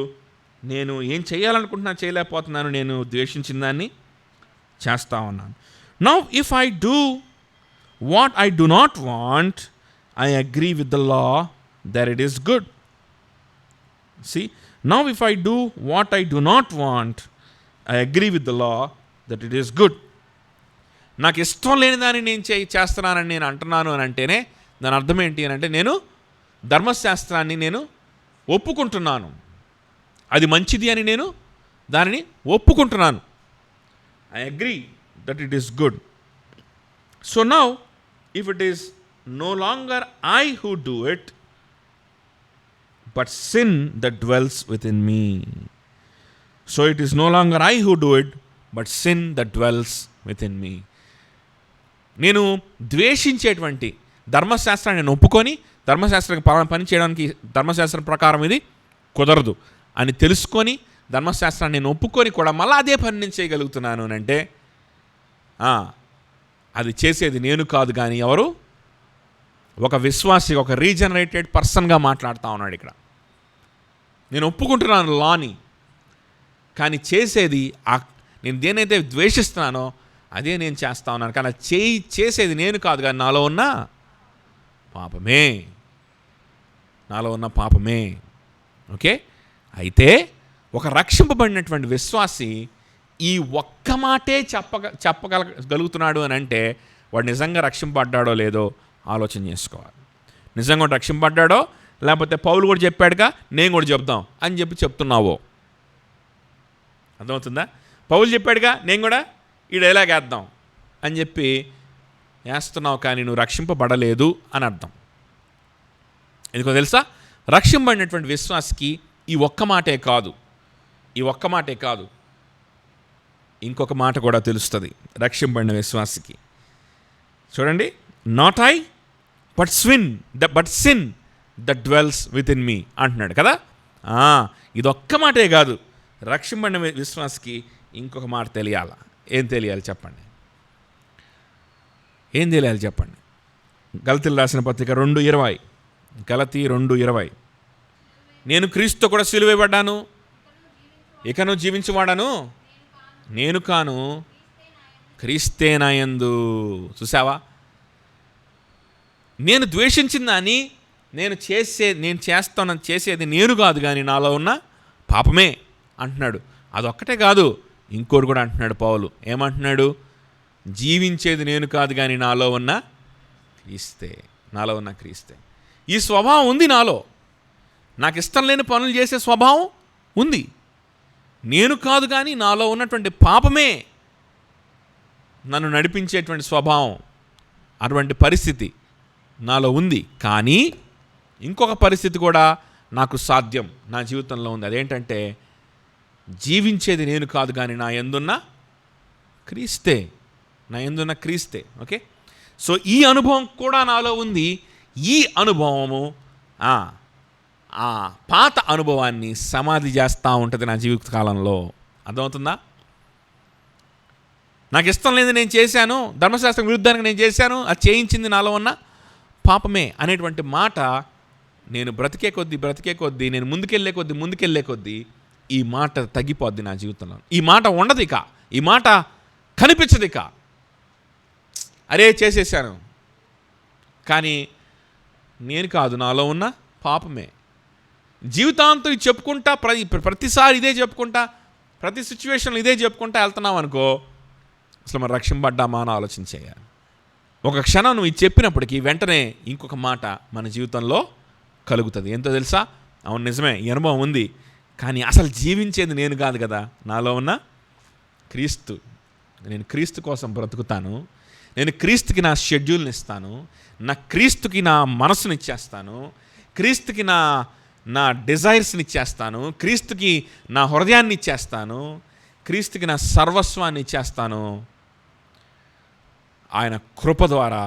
నేను ఏం చేయాలనుకుంటున్నా చేయలేకపోతున్నాను. నేను ద్వేషించిన దాన్ని చేస్తా ఉన్నాను. Now if I do what I do not want I agree with the law that it is good. See, now if I do what I do not want, I agree with the law that it is good. నాకు ఇష్టం లేని దాన్ని నేను చేస్తున్నానని నేను అంటున్నాను అని అంటేనే దాని అర్థం ఏంటి అని అంటే నేను ధర్మశాస్త్రాన్ని నేను ఒప్పుకుంటున్నాను, అది మంచిది అని నేను దానిని ఒప్పుకుంటున్నాను. I agree that it is good. So now if it is no longer I who do it but sin that dwells within me. So it is no longer I who do it, but sin that dwells within me. నేను ద్వేషించేటువంటి ధర్మశాస్త్రాన్ని నేను ఒప్పుకొని ధర్మశాస్త్రానికి పని చేయడానికి ధర్మశాస్త్రం ప్రకారం ఇది కుదరదు అని తెలుసుకొని ధర్మశాస్త్రాన్ని నేను ఒప్పుకొని కూడా మళ్ళీ అదే పని నేను చేయగలుగుతున్నాను అని అంటే అది చేసేది నేను కాదు కానీ ఎవరు? ఒక విశ్వాసి, ఒక రీజనరేటెడ్ పర్సన్గా మాట్లాడుతూ ఉన్నాడు ఇక్కడ. నేను ఒప్పుకుంటున్నాను లాని, కానీ చేసేది నేను దేనైతే ద్వేషిస్తున్నానో అదే నేను చేస్తా ఉన్నాను. కానీ చేసేది నేను కాదు కానీ నాలో ఉన్న పాపమే, నాలో ఉన్న పాపమే. ఓకే, అయితే ఒక రక్షింపబడినటువంటి విశ్వాసి ఈ ఒక్క మాటే చెప్పగలుగుతున్నాడు అని అంటే వాడు నిజంగా రక్షింపబడ్డాడో లేదో ఆలోచన చేసుకోవాలి. నిజంగా రక్షింపబడ్డాడో లేకపోతే పౌలు కూడా చెప్పాడుగా నేను కూడా చెప్దాం అని చెప్తున్నావో. అర్థమవుతుందా? పౌలు చెప్పాడుగా నేను కూడా ఈ డైలాగ్ వేద్దాం అని చెప్పి వేస్తున్నావు, కానీ నువ్వు రక్షింపబడలేదు అని అర్థం. ఎందుకో తెలుసా? రక్షింపబడినటువంటి విశ్వాసకి ఈ ఒక్క మాటే కాదు, ఇంకొక మాట కూడా తెలుస్తుంది రక్షింపబడిన విశ్వాసకి. చూడండి, not I but sin that dwells within మీ అంటున్నాడు కదా. ఇదొక్క మాటే కాదు, రక్షింపబడిన విశ్వాసకి ఇంకొక మాట తెలియాలా. ఏం తెలియాలి చెప్పండి? గలతీయులకు రాసిన పత్రిక 2:20. గలతీ 2:20. నేను క్రీస్తుతో కూడా సిలువేయబడ్డాను, ఇకను జీవించువాడను నేను కాను, క్రీస్తే నా యందు. చూసావా? నేను ద్వేషించిన దాన్ని నేను చేసేది నేను కాదు కానీ నాలో ఉన్న పాపమే అంటున్నాడు. అదొక్కటే కాదు, ఇంకోటి కూడా అంటున్నాడు పౌలు. ఏమంటున్నాడు? జీవించేది నేను కాదు కానీ నాలో ఉన్న క్రీస్తే. ఈ స్వభావం ఉంది నాలో. నాకు ఇష్టం లేని పనులు చేసే స్వభావం ఉంది. నేను కాదు కానీ నాలో ఉన్నటువంటి పాపమే నన్ను నడిపించేటువంటి స్వభావం, అటువంటి పరిస్థితి నాలో ఉంది. కానీ ఇంకొక పరిస్థితి కూడా నాకు సాధ్యం, నా జీవితంలో ఉంది. అదేంటంటే జీవించేది నేను కాదు కానీ నా యందున్న క్రీస్తే. ఓకే, సో ఈ అనుభవం కూడా నాలో ఉంది. ఈ అనుభవము ఆ పాత అనుభవాన్ని సమాధి చేస్తూ ఉంటుంది నా జీవిత కాలంలో. అర్థమవుతుందా? నాకు ఇష్టం లేదు నేను చేశాను, ధర్మశాస్త్రం విరుద్ధానికి నేను చేశాను, అది చేయించింది నాలో ఉన్న పాపమే అనేటువంటి మాట నేను బ్రతికే కొద్దీ నేను ముందుకెళ్ళే కొద్దీ ఈ మాట తగ్గిపోద్ది నా జీవితంలో. ఈ మాట ఉండదు ఇక, ఈ మాట కనిపించదు ఇక. అరే చేసేసాను, కానీ నేను కాదు, నాలో ఉన్న పాపమే. జీవితాంతం ఇది చెప్పుకుంటా, ప్రతిసారి ఇదే చెప్పుకుంటా, ప్రతి సిచ్యువేషన్లో ఇదే చెప్పుకుంటా వెళ్తున్నాం అనుకో, అసలు మనం రక్షింపబడ్డామా అని ఆలోచన చేయాలి. ఒక క్షణం నువ్వు ఇది చెప్పినప్పటికీ వెంటనే ఇంకొక మాట మన జీవితంలో కలుగుతుంది. ఎంతో తెలుసా? అవును నిజమే, ఈ అనుభవం ఉంది, కానీ అసలు జీవించేది నేను కాదు కదా, నాలో ఉన్న క్రీస్తు. నేను క్రీస్తు కోసం బ్రతుకుతాను, నేను క్రీస్తుకి నా షెడ్యూల్ని ఇస్తాను, నా క్రీస్తుకి నా మనసుని ఇచ్చేస్తాను, క్రీస్తుకి నా డిజైర్స్ని ఇచ్చేస్తాను, క్రీస్తుకి నా హృదయాన్ని ఇచ్చేస్తాను, క్రీస్తుకి నా సర్వస్వాన్ని ఇచ్చేస్తాను, ఆయన కృప ద్వారా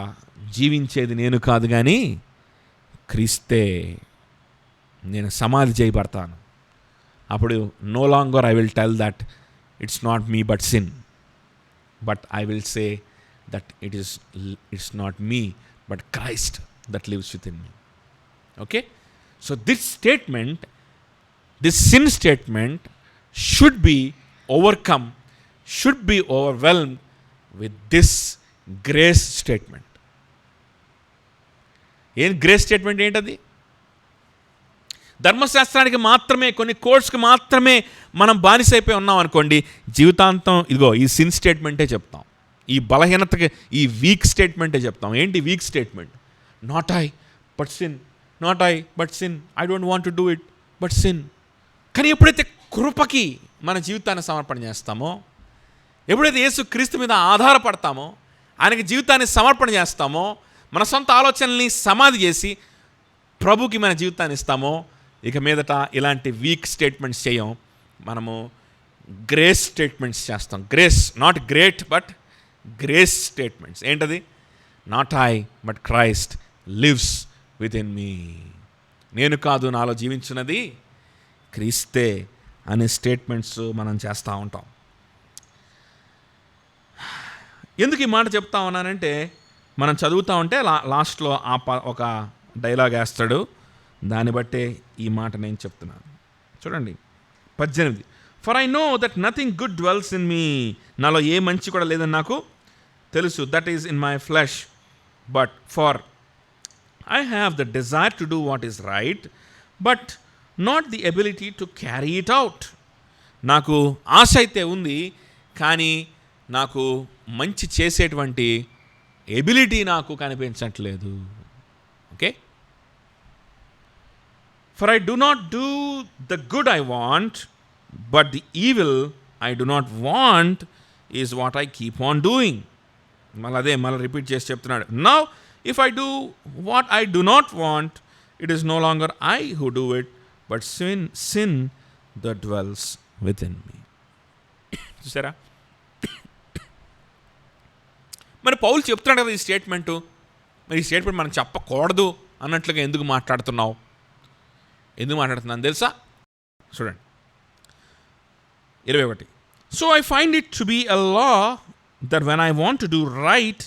జీవించేది నేను కాదు కానీ క్రీస్తే, నేను సమాధి చేయబడతాను. అప్పుడు no longer I will tell that it's not me but sin, but I will say that it's not me but Christ that lives within me. Okay, so this statement, this sin statement should be overcome, should be overwhelmed with this grace statement. ఏం grace statement ఏంటది? ధర్మశాస్త్రానికి మాత్రమే, కొన్ని కోర్స్కి మాత్రమే మనం బానిసైపోయి ఉన్నాం అనుకోండి, జీవితాంతం ఇదిగో ఈ సిన్ స్టేట్మెంటే చెప్తాం. ఈ బలహీనతకి ఈ వీక్ స్టేట్మెంటే చెప్తాం. ఏంటి week statement? Not I but sin, not I but sin, I don't want to do it but sin. కానీ ఎప్పుడైతే కృపకి మన జీవితాన్ని సమర్పణ చేస్తామో, ఎప్పుడైతే యేసు క్రీస్తు మీద ఆధారపడతామో, ఆయనకి జీవితాన్ని సమర్పణ చేస్తామో, మన సొంత ఆలోచనల్ని సమాధి చేసి ప్రభుకి మన జీవితాన్ని ఇస్తామో, ఇక మీదట ఇలాంటి వీక్ స్టేట్మెంట్స్ చేయం. మనము గ్రేస్ స్టేట్మెంట్స్ చేస్తాం. Grace, not great but grace statements. ఏంటది? Not I but Christ lives within me. నేను కాదు నాలో జీవించున్నది క్రీస్తే అనే స్టేట్మెంట్స్ మనం చేస్తూ ఉంటాం. ఎందుకు ఈ మాట చెప్తా ఉన్నానంటే, మనం చదువుతూ ఉంటే లాస్ట్లో ఒక డైలాగ్ వేస్తాడు, దాన్ని బట్టే ఈ మాట నేను చెప్తున్నాను. చూడండి 18. For I know that nothing good dwells in me. నాలో ఏ మంచి కూడా లేదని నాకు తెలుసు. That is in my flesh, but for I have the desire to do what is right, but not the ability to carry it out. నాకు ఆశ అయితే ఉంది, కానీ నాకు మంచి చేసేటువంటి ఎబిలిటీ నాకు కనిపించట్లేదు. Okay, for I do not do the good I want, but the evil I do not want is what I keep on doing. మళ్ళీ రిపీట్ చేసి చెప్తున్నాడు. Now if I do what I do not want, it is no longer I who do it, but sin that dwells within me. చూసారా? మరి పౌలు చెప్తున్నాడు కదా ఈ statement. మరి ఈ స్టేట్మెంట్ మనం చెప్పకూడదు అన్నట్లుగా ఎందుకు మాట్లాడుతున్నావు? ఎందుకు మాట్లాడుతున్నాను తెలుసా? చూడండి 21. So I find it to be a law that when I want to do right,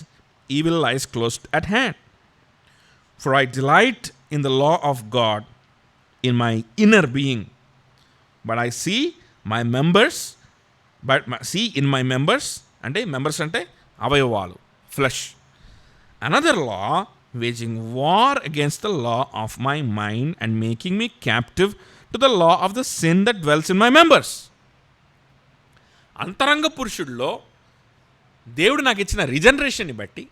evil lies close at hand. For I delight in the law of God in my inner being, but I see in my members, అంటే members అంటే అవయవాలు, flesh, another law waging war against the law of my mind and making me captive to the law of the sin that dwells in my members. అంతరంగ పురుషుల్లో దేవుడు నాకు ఇచ్చిన రిజనరేషన్ని బట్టి,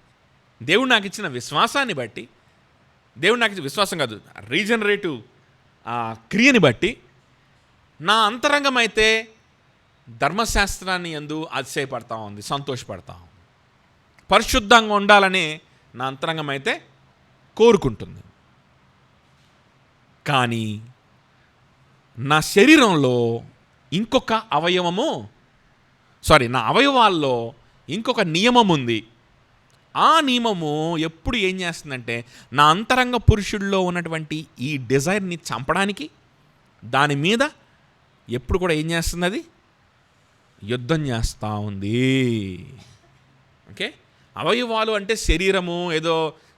దేవుడు నాకు ఇచ్చిన విశ్వాసాన్ని బట్టి, దేవుడు నాకు ఇచ్చిన విశ్వాసం కాదు, రీజనరేటివ్ క్రియని బట్టి నా అంతరంగం అయితే ధర్మశాస్త్రాన్ని యందు అతిశయపడతా ఉంది, సంతోషపడతా ఉంది. పరిశుద్ధంగా ఉండాలని నా అంతరంగం అయితే కోరుకుంటుంది. కానీ నా శరీరంలో ఇంకొక నా అవయవాల్లో ఇంకొక నియమం ఉంది. ఆ నియమము ఎప్పుడు ఏం చేస్తుందంటే, నా అంతరంగ పురుషుల్లో ఉన్నటువంటి ఈ డిజైర్ని చంపడానికి, దాని మీద ఎప్పుడు కూడా ఏం చేస్తుంది? అది యుద్ధం చేస్తూ ఉంది. ఓకే, అవయవాలు అంటే శరీరము, ఏదో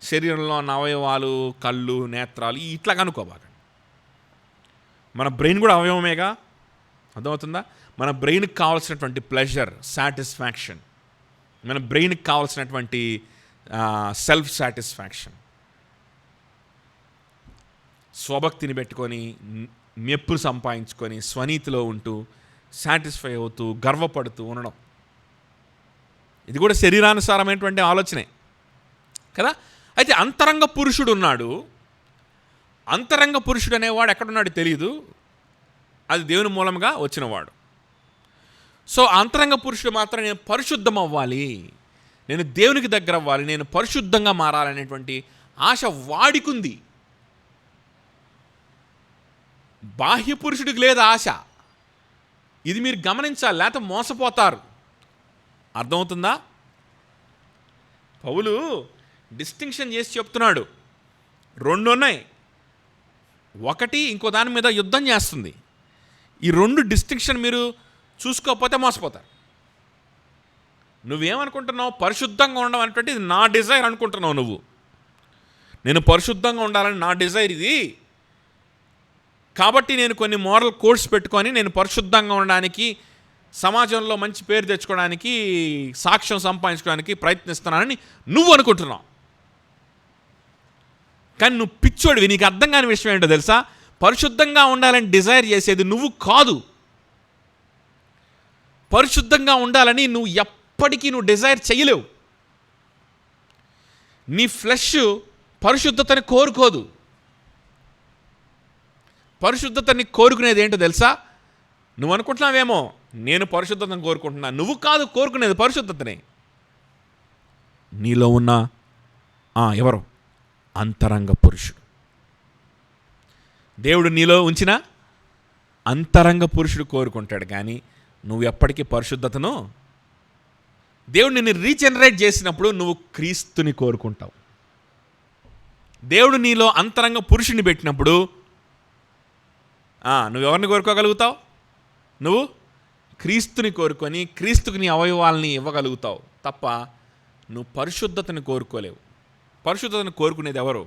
శరీరంలో ఉన్న అవయవాలు, కళ్ళు, నేత్రాలు ఇట్లా కనుక్కోబాకండి. మన బ్రెయిన్ కూడా అవయవమేగా, అర్థమవుతుందా? మన బ్రెయిన్కి కావాల్సినటువంటి ప్లెజర్, సాటిస్ఫాక్షన్, మన బ్రెయిన్కి కావాల్సినటువంటి సెల్ఫ్ సాటిస్ఫాక్షన్, స్వభక్తిని పెట్టుకొని మెప్పులు సంపాదించుకొని స్వనీతిలో ఉంటూ సాటిస్ఫై అవుతూ గర్వపడుతూ ఉండడం, ఇది కూడా శరీరానుసారమైనటువంటి ఆలోచనే కదా. అయితే అంతరంగ పురుషుడు ఉన్నాడు. అంతరంగ పురుషుడు అనేవాడు ఎక్కడున్నాడు తెలియదు, అది దేవుని మూలంగా వచ్చినవాడు. సో అంతరంగ పురుషుడు మాత్రం నేను పరిశుద్ధం అవ్వాలి, నేను దేవునికి దగ్గర అవ్వాలి, నేను పరిశుద్ధంగా మారాలనేటువంటి ఆశ వాడికుంది. బాహ్య పురుషుడికి లేదు ఆశ. ఇది మీరు గమనించాలి, లేకపోతే మోసపోతారు. అర్థమవుతుందా? పౌలు డిస్టింక్షన్ చేసి చెప్తున్నాడు. 2 ఉన్నాయి, ఒకటి ఇంకో దాని మీద యుద్ధం చేస్తుంది. ఈ 2 డిస్టింక్షన్ మీరు చూసుకోకపోతే మోసపోతారు. నువ్వేమనుకుంటున్నావు? పరిశుద్ధంగా ఉండడం అనేటువంటి ఇది నా డిజైర్ అనుకుంటున్నావు. నువ్వు నేను పరిశుద్ధంగా ఉండాలని నా డిజైర్ ఇది, కాబట్టి నేను కొన్ని మోరల్ కోడ్స్ పెట్టుకొని నేను పరిశుద్ధంగా ఉండడానికి, సమాజంలో మంచి పేరు తెచ్చుకోవడానికి, సాక్ష్యం సంపాదించుకోవడానికి ప్రయత్నిస్తున్నానని నువ్వు అనుకుంటున్నావు. కానీ నువ్వు పిచ్చోడివి. నీకు అర్థం కాని విషయం ఏంటో తెలుసా? పరిశుద్ధంగా ఉండాలని డిజైర్ చేసేది నువ్వు కాదు. పరిశుద్ధంగా ఉండాలని నువ్వు ఎప్పటికీ డిజైర్ చేయలేవు. నీ ఫ్లెష్ పరిశుద్ధతని కోరుకోదు. పరిశుద్ధతని కోరుకునేది ఏంటో తెలుసా? నువ్వు అనుకుంటున్నావేమో నేను పరిశుద్ధతను కోరుకుంటున్నా. నువ్వు కాదు కోరుకునేది పరిశుద్ధతని. నీలో ఉన్న ఎవరు? అంతరంగ పురుషుడు. దేవుడు నీలో ఉంచిన అంతరంగ పురుషుడు కోరుకుంటాడు. కానీ నువ్వు ఎప్పటికీ పరిశుద్ధతను, దేవుడు నిన్ను రీజనరేట్ చేసినప్పుడు నువ్వు క్రీస్తుని కోరుకుంటావు. దేవుడు నీలో అంతరంగ పురుషుని పెట్టినప్పుడు నువ్వెవరిని కోరుకోగలుగుతావు? నువ్వు క్రీస్తుని కోరుకొని క్రీస్తుకి నీ అవయవాల్ని ఇవ్వగలుగుతావు తప్ప నువ్వు పరిశుద్ధతని కోరుకోలేవు. పరిశుద్ధతను కోరుకునేది ఎవరు?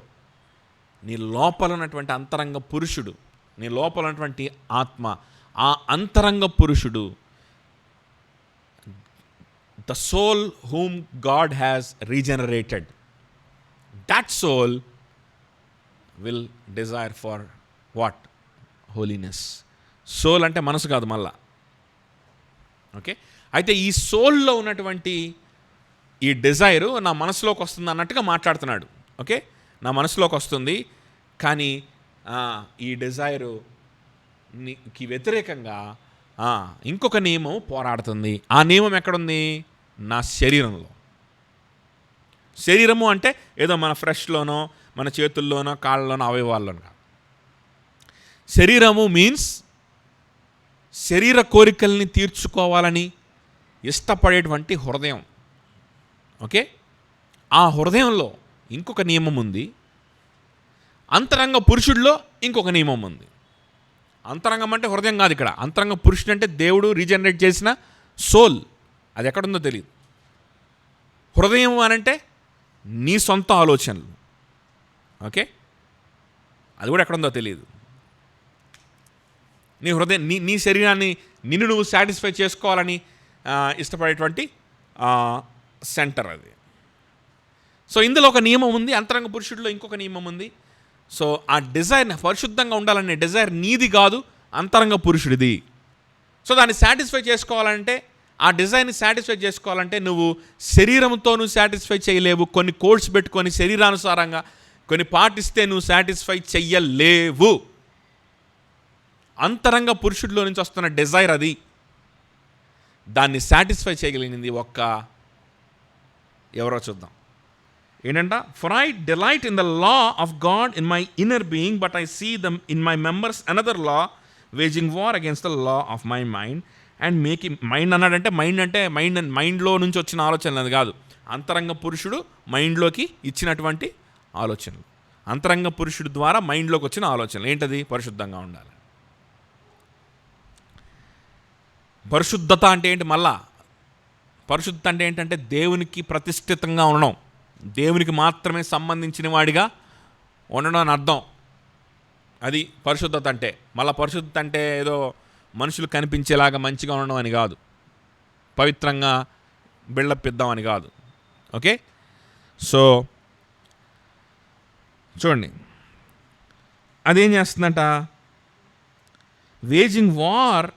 నీ లోపల ఉన్నటువంటి అంతరంగ పురుషుడు, నీ లోపల ఉన్నటువంటి ఆత్మ. ఆ అంతరంగ పురుషుడు, the soul whom God has regenerated, that soul will desire for what? Holiness. Soul అంటే మనసు కాదు మళ్ళా. ఓకే, అయితే ఈ సోల్లో ఉన్నటువంటి ఈ డిజైరు నా మనసులోకి వస్తుంది అన్నట్టుగా మాట్లాడుతున్నాడు. ఓకే, నా మనసులోకి వస్తుంది, కానీ ఈ డిజైరుకి వ్యతిరేకంగా ఇంకొక నియమం పోరాడుతుంది. ఆ నియమం ఎక్కడుంది? నా శరీరంలో. శరీరము అంటే ఏదో మన ఫ్రెష్లోనో మన చేతుల్లోనో కాళ్ళలోనో అవయవాల్లోనో. శరీరము మీన్స్ శరీర కోరికల్ని తీర్చుకోవాలని ఇష్టపడేటువంటి హృదయం. ఓకే, ఆ హృదయంలో ఇంకొక నియమం ఉంది. అంతరంగ పురుషుడిలో ఇంకొక నియమం ఉంది. అంతరంగం అంటే హృదయం కాదు ఇక్కడ. అంతరంగ పురుషుడు అంటే దేవుడు రీజనరేట్ చేసిన సోల్. అది ఎక్కడుందో తెలియదు. హృదయం అనంటే నీ సొంత ఆలోచనలు. ఓకే, అది కూడా ఎక్కడుందో తెలియదు. నీ హృదయం, నీ శరీరాన్ని నిన్ను నువ్వు సాటిస్ఫై చేసుకోవాలని ఇష్టపడేటువంటి సెంటర్ అది. సో ఇందులో ఒక నియమం ఉంది, అంతరంగ పురుషుడిలో ఇంకొక నియమం ఉంది. సో ఆ డిజైర్, పరిశుద్ధంగా ఉండాలనే డిజైర్ నీది కాదు, అంతరంగ పురుషుడిది. సో దాన్ని సాటిస్ఫై చేసుకోవాలంటే, ఆ డిజైర్ని సాటిస్ఫై చేసుకోవాలంటే నువ్వు శరీరంతో నువ్వు సాటిస్ఫై చేయలేవు. కొన్ని కోడ్స్ పెట్టుకొని శరీరానుసారంగా కొన్ని పాటిస్తే నువ్వు సాటిస్ఫై చెయ్యలేవు. అంతరంగ పురుషుడిలో నుంచి వస్తున్న డిజైర్ అది. దాన్ని సాటిస్ఫై చేయగలిగింది ఎవరో చూద్దాం. ఏంటంట? For I delight in the law of God in my inner being, but I see them in my members another law waging war against the law of my mind and making. Mind అన్నాడంటే మైండ్లో నుంచి వచ్చిన ఆలోచనలు అది కాదు. అంతరంగ పురుషుడు మైండ్లోకి ఇచ్చినటువంటి ఆలోచనలు. అంతరంగ పురుషుడు ద్వారా మైండ్లోకి వచ్చిన ఆలోచనలు ఏంటది? పరిశుద్ధంగా ఉండాలి. పరిశుద్ధత అంటే ఏంటి? మళ్ళా పరిశుద్ధత అంటే ఏంటంటే దేవునికి ప్రతిష్ఠితంగా ఉండడం, దేవునికి మాత్రమే సంబంధించిన వాడిగా ఉండడం అని అర్థం. అది పరిశుద్ధత అంటే. మళ్ళీ పరిశుద్ధత అంటే ఏదో మనుషులు కనిపించేలాగా మంచిగా ఉండడం అని కాదు, పవిత్రంగా బిల్డప్ ఇద్దాం అని కాదు. ఓకే, సో చూడండి అదేం చేస్తుందంట? Waging war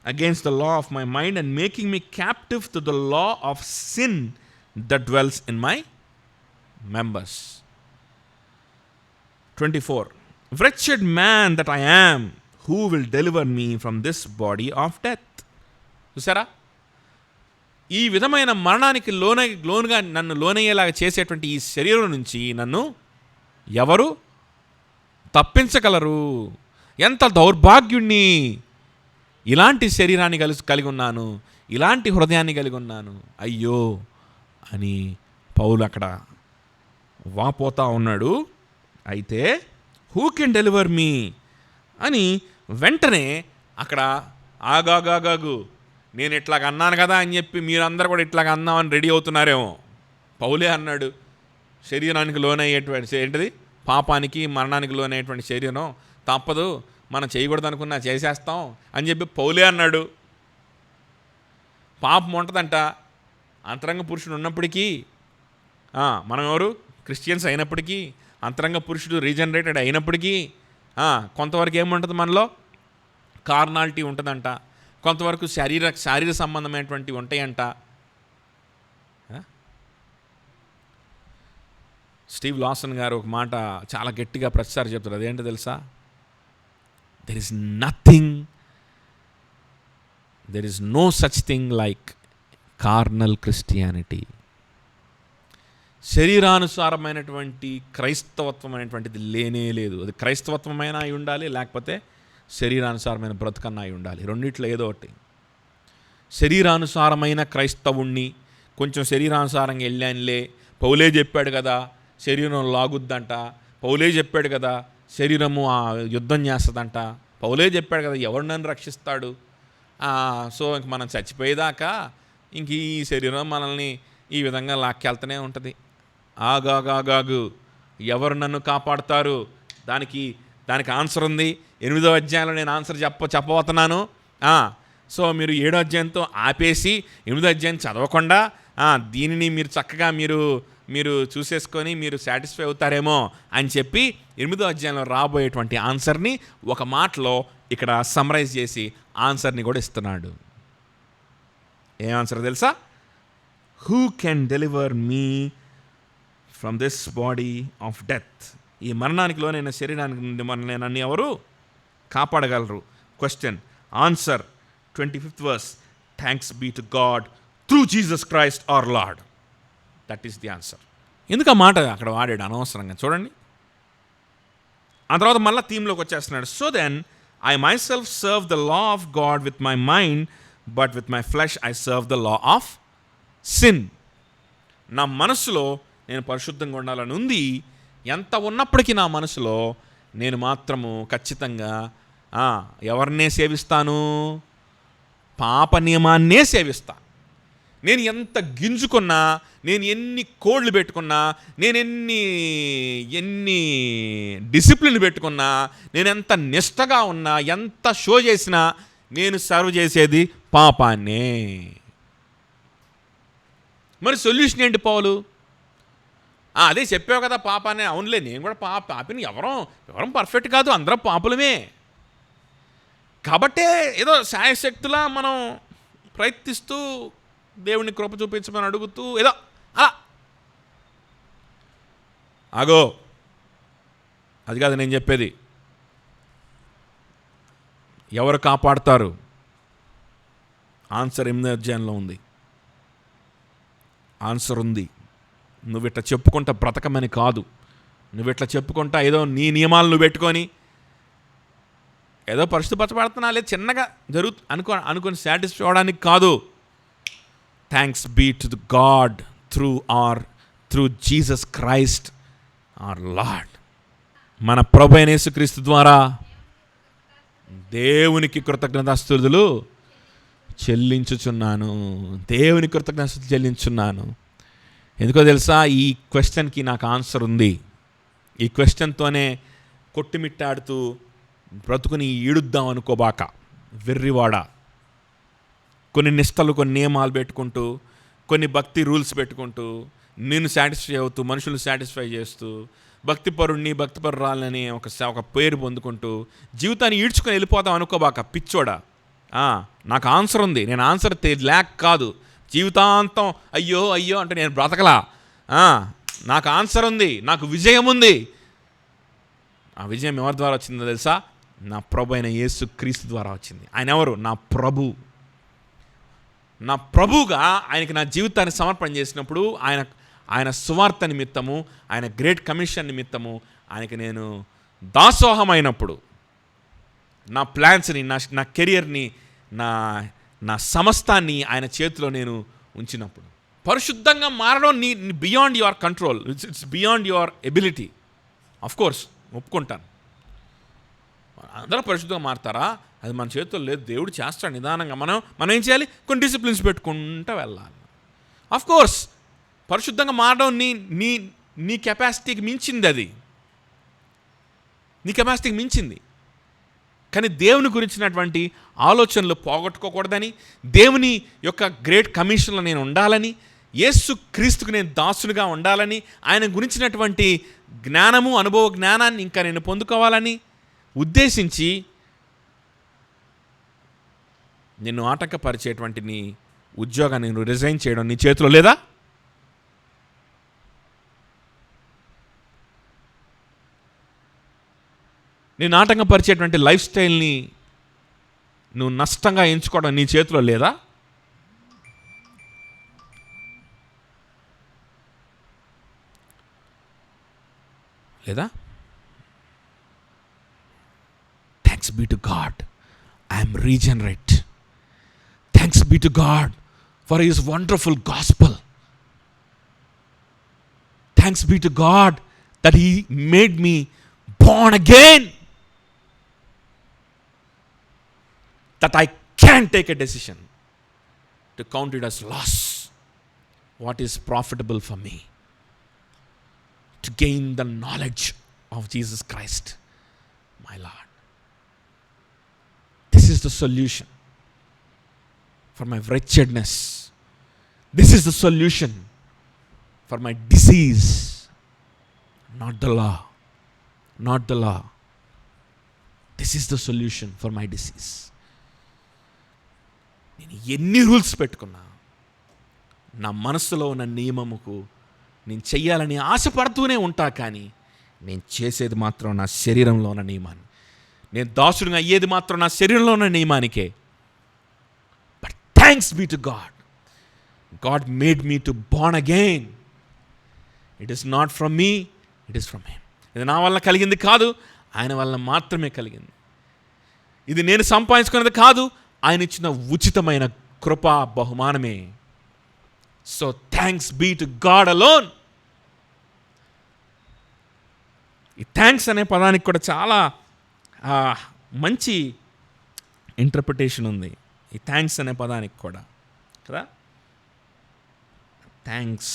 against the law of my mind and making me captive to the law of sin that dwells in my members. 24. Wretched man that I am, who will deliver me from this body of death? చూసారా? ఈ విధమైన మరణానికి లోనుగా నన్ను లోనయ్యేలాగా చేసేటువంటి ఈ శరీరం నుంచి నన్ను ఎవరు తప్పించగలరు? ఎంత దౌర్భాగ్యుణ్ణి! ఇలాంటి శరీరాన్ని కలిగి ఉన్నాను, ఇలాంటి హృదయాన్ని కలిగి ఉన్నాను, అయ్యో అని పౌలు అక్కడ వాపోతా ఉన్నాడు. అయితే హూ కెన్ డెలివర్ మీ అని వెంటనే అక్కడ ఆగాగాగు, నేను ఇట్లాగ అన్నాను కదా అని చెప్పి మీరందరూ కూడా ఇట్లాగ అన్నామని రెడీ అవుతున్నారేమో. పౌలే అన్నాడు, శరీరానికి లోనయ్యేటువంటి ఏంటిది, పాపానికి మరణానికి లోనయ్యేటువంటి శరీరం తప్పదు, మనం చేయకూడదు అనుకున్నా చేసేస్తాం అని చెప్పి పౌలే అన్నాడు. పాపం ఉంటుందంట అంతరంగ పురుషుడు ఉన్నప్పటికీ, మనం ఎవరు క్రిస్టియన్స్ అయినప్పటికీ, అంతరంగ పురుషుడు రీజనరేటెడ్ అయినప్పటికీ కొంతవరకు ఏముంటుంది, మనలో కార్నాలిటీ ఉంటుందంట, కొంతవరకు శారీర సంబంధమైనటువంటివి ఉంటాయంట. స్టీవ్ లాసన్ గారు ఒక మాట చాలా గట్టిగా ప్రతిసారి చెప్తారు, అదేంటో తెలుసా? There is no such thing like carnal Christianity. శరీరానుసారమైనటువంటి క్రైస్తవత్వం అనేటువంటిది లేనే లేదు. అది క్రైస్తవత్వమైనా అయి ఉండాలి, లేకపోతే శరీరానుసారమైన బ్రతుకన్నా అయి ఉండాలి. రెండిట్లో ఏదో ఒకటి. శరీరానుసారమైన క్రైస్తవుణ్ణి కొంచెం శరీరానుసారంగా వెళ్ళానులే, పౌలే చెప్పాడు కదా శరీరం లాగుద్దంట, పౌలే చెప్పాడు కదా శరీరము యుద్ధం చేస్తుందంట, పౌలే చెప్పాడు కదా ఎవరు నన్ను రక్షిస్తాడు, సో ఇంక మనం చచ్చిపోయేదాకా ఇంక ఈ శరీరం మనల్ని ఈ విధంగా లాక్కెళ్తూనే ఉంటుంది. ఆగాగాగు, ఎవరు నన్ను కాపాడుతారు? దానికి ఆన్సర్ ఉంది. 8వ అధ్యాయంలో నేను ఆన్సర్ చెప్పబోతున్నాను. సో మీరు 7వ అధ్యాయంతో ఆపేసి 8వ అధ్యాయం చదవకుండా దీనిని మీరు చక్కగా మీరు చూసేసుకొని మీరు సాటిస్ఫై అవుతారేమో అని చెప్పి 8వ అధ్యాయంలో రాబోయేటువంటి ఆన్సర్ని ఒక మాటలో ఇక్కడ సమ్మరైజ్ చేసి ఆన్సర్ని కూడా ఇస్తున్నాడు. ఏం ఆన్సర్ తెలుసా? Who can deliver me from this body of death. ఈ మరణానికి లోనైన శరీరానికి నుండి నన్ను ఎవరు కాపాడగలరు? Question, answer 25th verse, thanks be to God through Jesus Christ our Lord. That is the answer. ఎందుకు ఆ మాట అక్కడ వాడాడు అనవసరంగా? చూడండి, ఆ తర్వాత మళ్ళీ థీమ్లోకి వచ్చేస్తున్నాడు. So then I myself serve the law of God with my mind, but with my flesh I serve the law of sin. నా మనసులో నేను పరిశుద్ధంగా ఉండాలని ఉంది. ఎంత ఉన్నప్పటికీ నా మనసులో నేను మాత్రము ఖచ్చితంగా ఎవరినే సేవిస్తాను? పాప నియమాన్నే సేవిస్తాను. నేను ఎంత గింజుకున్నా, నేను ఎన్ని కోడ్లు పెట్టుకున్నా, నేను ఎన్ని డిసిప్లిన్ పెట్టుకున్నా, నేను ఎంత నిష్టగా ఉన్నా, ఎంత షో చేసినా నేను సర్వ్ చేసేది పాపాన్నే. మరి సొల్యూషన్ ఏంటి పౌలు? అదే చెప్పావు కదా పాపాన్ని. అవునులే, నేను కూడా పాపిని. ఎవరం పర్ఫెక్ట్ కాదు, అందరం పాపులమే. కాబట్టే ఏదో శాయశక్తులా మనం ప్రయత్నిస్తూ దేవుని కృప చూపించమని అడుగుతూ ఏదో అలా ఆగో, అది కాదు నేను చెప్పేది. ఎవరు కాపాడుతారు? ఆన్సర్ 8వ అధ్యాయంలో ఉంది. ఆన్సర్ ఉంది. నువ్వు ఇట్లా చెప్పుకుంటా బ్రతకమని కాదు, నువ్వు ఇట్లా చెప్పుకుంటా ఏదో నీ నియమాలు నువ్వు పెట్టుకొని ఏదో పరిశుద్ధపరచబడుతున్నా లేదు చిన్నగా అనుకొని సాటిస్ఫై అవడానికి కాదు. Thanks be to the God through Jesus Christ our Lord. మన ప్రభు అయిన యేసుక్రీస్తు ద్వారా దేవునికి కృతజ్ఞతాస్తుతులు చెల్లించుచున్నాను. దేవునికి కృతజ్ఞతాస్తుతులు చెల్లించున్నాను. ఎందుకో తెలుసా? ఈ క్వశ్చన్కి నాకు ఆన్సర్ ఉంది. ఈ క్వశ్చన్తోనే కొట్టుమిట్టాడుతూ బ్రతుకుని ఈడుద్దాం అనుకోబాక వెర్రివాడ. కొన్ని నిష్టలు, కొన్ని నియమాలు పెట్టుకుంటూ, కొన్ని భక్తి రూల్స్ పెట్టుకుంటూ, నేను సాటిస్ఫై అవుతూ, మనుషులు సాటిస్ఫై చేస్తూ, భక్తిపరురాలని ఒక పేరు పొందుకుంటూ జీవితాన్ని ఈడ్చుకొని వెళ్ళిపోతాం అనుకోబాక పిచ్చోడా. నాకు ఆన్సర్ ఉంది. నేను ఆన్సర్ ల్యాక్ కాదు, జీవితాంతం అయ్యో అయ్యో అంటే నేను బ్రతకలా. నాకు ఆన్సర్ ఉంది, నాకు విజయం ఉంది. ఆ విజయం ఎవరి ద్వారా వచ్చిందో తెలుసా? నా ప్రభు అయిన యేసు క్రీస్తు ద్వారా వచ్చింది. ఆయన ఎవరు? నా ప్రభువుగా ఆయనకి నా జీవితాన్ని సమర్పణ చేసినప్పుడు, ఆయన సువార్త నిమిత్తము, ఆయన గ్రేట్ కమిషన్ నిమిత్తము ఆయనకి నేను దాసోహమైనప్పుడు, నా ప్లాన్స్ని, నా కెరియర్ని నా నా సమస్తాన్ని ఆయన చేతిలో నేను ఉంచినప్పుడు. పరిశుద్ధంగా మారడం నీ beyond your control, it's beyond your ability. Of course ఒప్పుకుంటాను, అందరూ పరిశుద్ధంగా మారతారా? అది మన చేతిలో లేదు. దేవుడు చేస్తాడు నిదానంగా. మనం ఏం చేయాలి? కొన్ని డిసిప్లిన్స్ పెట్టుకుంటూ వెళ్ళాలి. ఆఫ్ కోర్స్ పరిశుద్ధంగా మారడం నీ కెపాసిటీకి మించింది, అది నీ కెపాసిటీకి మించింది. కానీ దేవుని గురించినటువంటి ఆలోచనలు పోగొట్టుకోకూడదని, దేవుని యొక్క గ్రేట్ కమిషన్లో నేను ఉండాలని, యేసు క్రీస్తుకు నేను దాసునిగా ఉండాలని, ఆయన గురించినటువంటి జ్ఞానము, అనుభవ జ్ఞానాన్ని ఇంకా నేను పొందుకోవాలని ఉద్దేశించి నిన్ను ఆటంకపరిచేటువంటి నీ ఉద్యోగాన్ని నేను రిజైన్ చేయడం నీ చేతిలో లేదా? నేను ఆటంకపరిచేటువంటి లైఫ్ స్టైల్ని నువ్వు నష్టంగా ఎంచుకోవడం నీ చేతిలో లేదా? లేదా? Thanks be to God, I'm regenerate. Thanks be to God for his wonderful gospel. Thanks be to God that he made me born again, that I can take a decision to count it as loss. What is profitable for me? To gain the knowledge of Jesus Christ, my Lord. This is the solution for my wretchedness. This is the solution for my disease, not the law. Not the law. This is the solution for my disease. నేను ఎన్ని rules పెట్టుకున్నా, నా మనసులో ఉన్న నియమముకు నేను చెయ్యాలని ఆశపడుతూనే ఉంటా, కానీ నేను చేసేది మాత్రం నా శరీరంలో ఉన్న నియమాన్ని. నేను దాసుడిగా అయ్యేది మాత్రం నా శరీరంలో ఉన్న నియమానికే. But thanks be to God, God made me to born again. It is not from me, it is from him. ఇది నా వల్ల కలిగింది కాదు, ఆయన వల్ల మాత్రమే కలిగింది. ఇది నేను సంపాదించుకున్నది కాదు, ఆయన ఇచ్చిన ఉచితమైన కృపా బహుమానమే. So thanks be to God alone. ఈ థ్యాంక్స్ అనే పదానికి కూడా చాలా మంచి ఇంటర్ప్రిటేషన్ ఉంది. ఈ థ్యాంక్స్ అనే పదానికి కూడా కదా, thanks,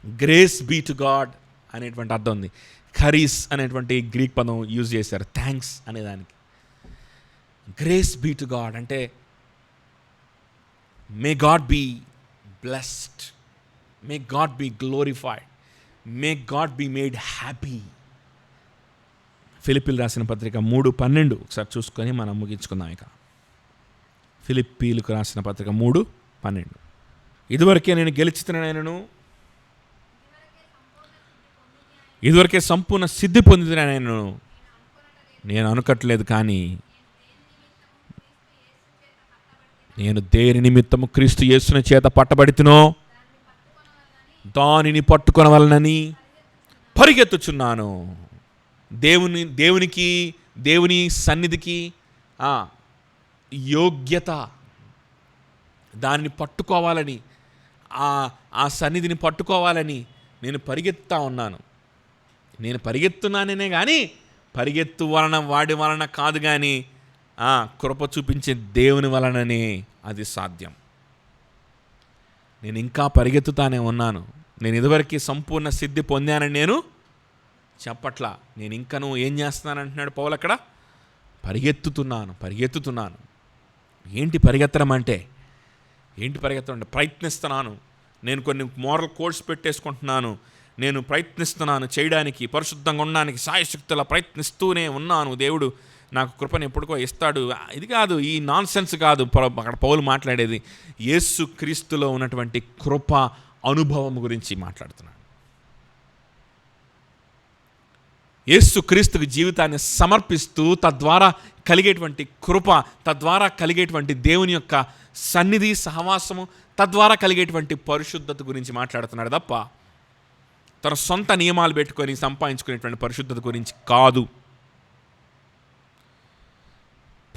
grace be to God అనేటువంటి అర్థం ఉంది. ఖరీస్ అనేటువంటి గ్రీక్ పదం యూజ్ చేశారు థ్యాంక్స్ అనేదానికి. గ్రేస్ బీ టు గాడ్ అంటే may God be blessed, may God be glorified, may God be made happy. ఫిలిప్పీలు రాసిన పత్రిక 3:12 ఒకసారి చూసుకొని మనం ముగించుకుందాం. ఇక ఫిలిప్పీలకు రాసిన పత్రిక 3:12. ఇదివరకే నేను గెలిచితనైనను, ఇదివరకే సంపూర్ణ సిద్ధి పొందినైనను నేను అనుకట్లేదు, కానీ నేను దేని నిమిత్తము క్రీస్తు యేసుని చేత పట్టబడితినో దానిని పట్టుకొనవలనని పరిగెత్తుచున్నాను. దేవుని సన్నిధికి యోగ్యత, దానిని పట్టుకోవాలని, ఆ సన్నిధిని పట్టుకోవాలని నేను పరిగెత్తుతా ఉన్నాను. నేను పరిగెత్తున్నానే కానీ పరిగెత్తు వలన వాడి వలన కాదు, కానీ కృప చూపించే దేవుని వలననే అది సాధ్యం. నేను ఇంకా పరిగెత్తుతానే ఉన్నాను. నేను ఇదివరకు సంపూర్ణ సిద్ధి పొందానని నేను చెప్పట్లా. నేను ఇంకను ఏం చేస్తున్నాను అంటున్నాడు పౌలు అక్కడ. పరిగెత్తుతున్నాను. ఏంటి పరిగెత్తడం అంటే? ప్రయత్నిస్తున్నాను. నేను కొన్ని మోరల్ కోడ్స్ పెట్టేసుకుంటున్నాను. నేను ప్రయత్నిస్తున్నాను చేయడానికి, పరిశుద్ధంగా ఉండడానికి సాయశక్తులా ప్రయత్నిస్తూనే ఉన్నాను. దేవుడు నాకు కృపను ఎప్పుడుకో ఇస్తాడు. ఇది కాదు, ఈ నాన్ సెన్స్ కాదు అక్కడ పౌలు మాట్లాడేది. యేసు క్రీస్తులో ఉన్నటువంటి కృప అనుభవం గురించి మాట్లాడుతున్నాడు. యేసు క్రీస్తుకి జీవితాన్ని సమర్పిస్తూ తద్వారా కలిగేటువంటి కృప, తద్వారా కలిగేటువంటి దేవుని యొక్క సన్నిధి సహవాసము, తద్వారా కలిగేటువంటి పరిశుద్ధత గురించి మాట్లాడుతున్నాడు తప్ప తన సొంత నియమాలు పెట్టుకొని సంపాదించుకునేటువంటి పరిశుద్ధత గురించి కాదు.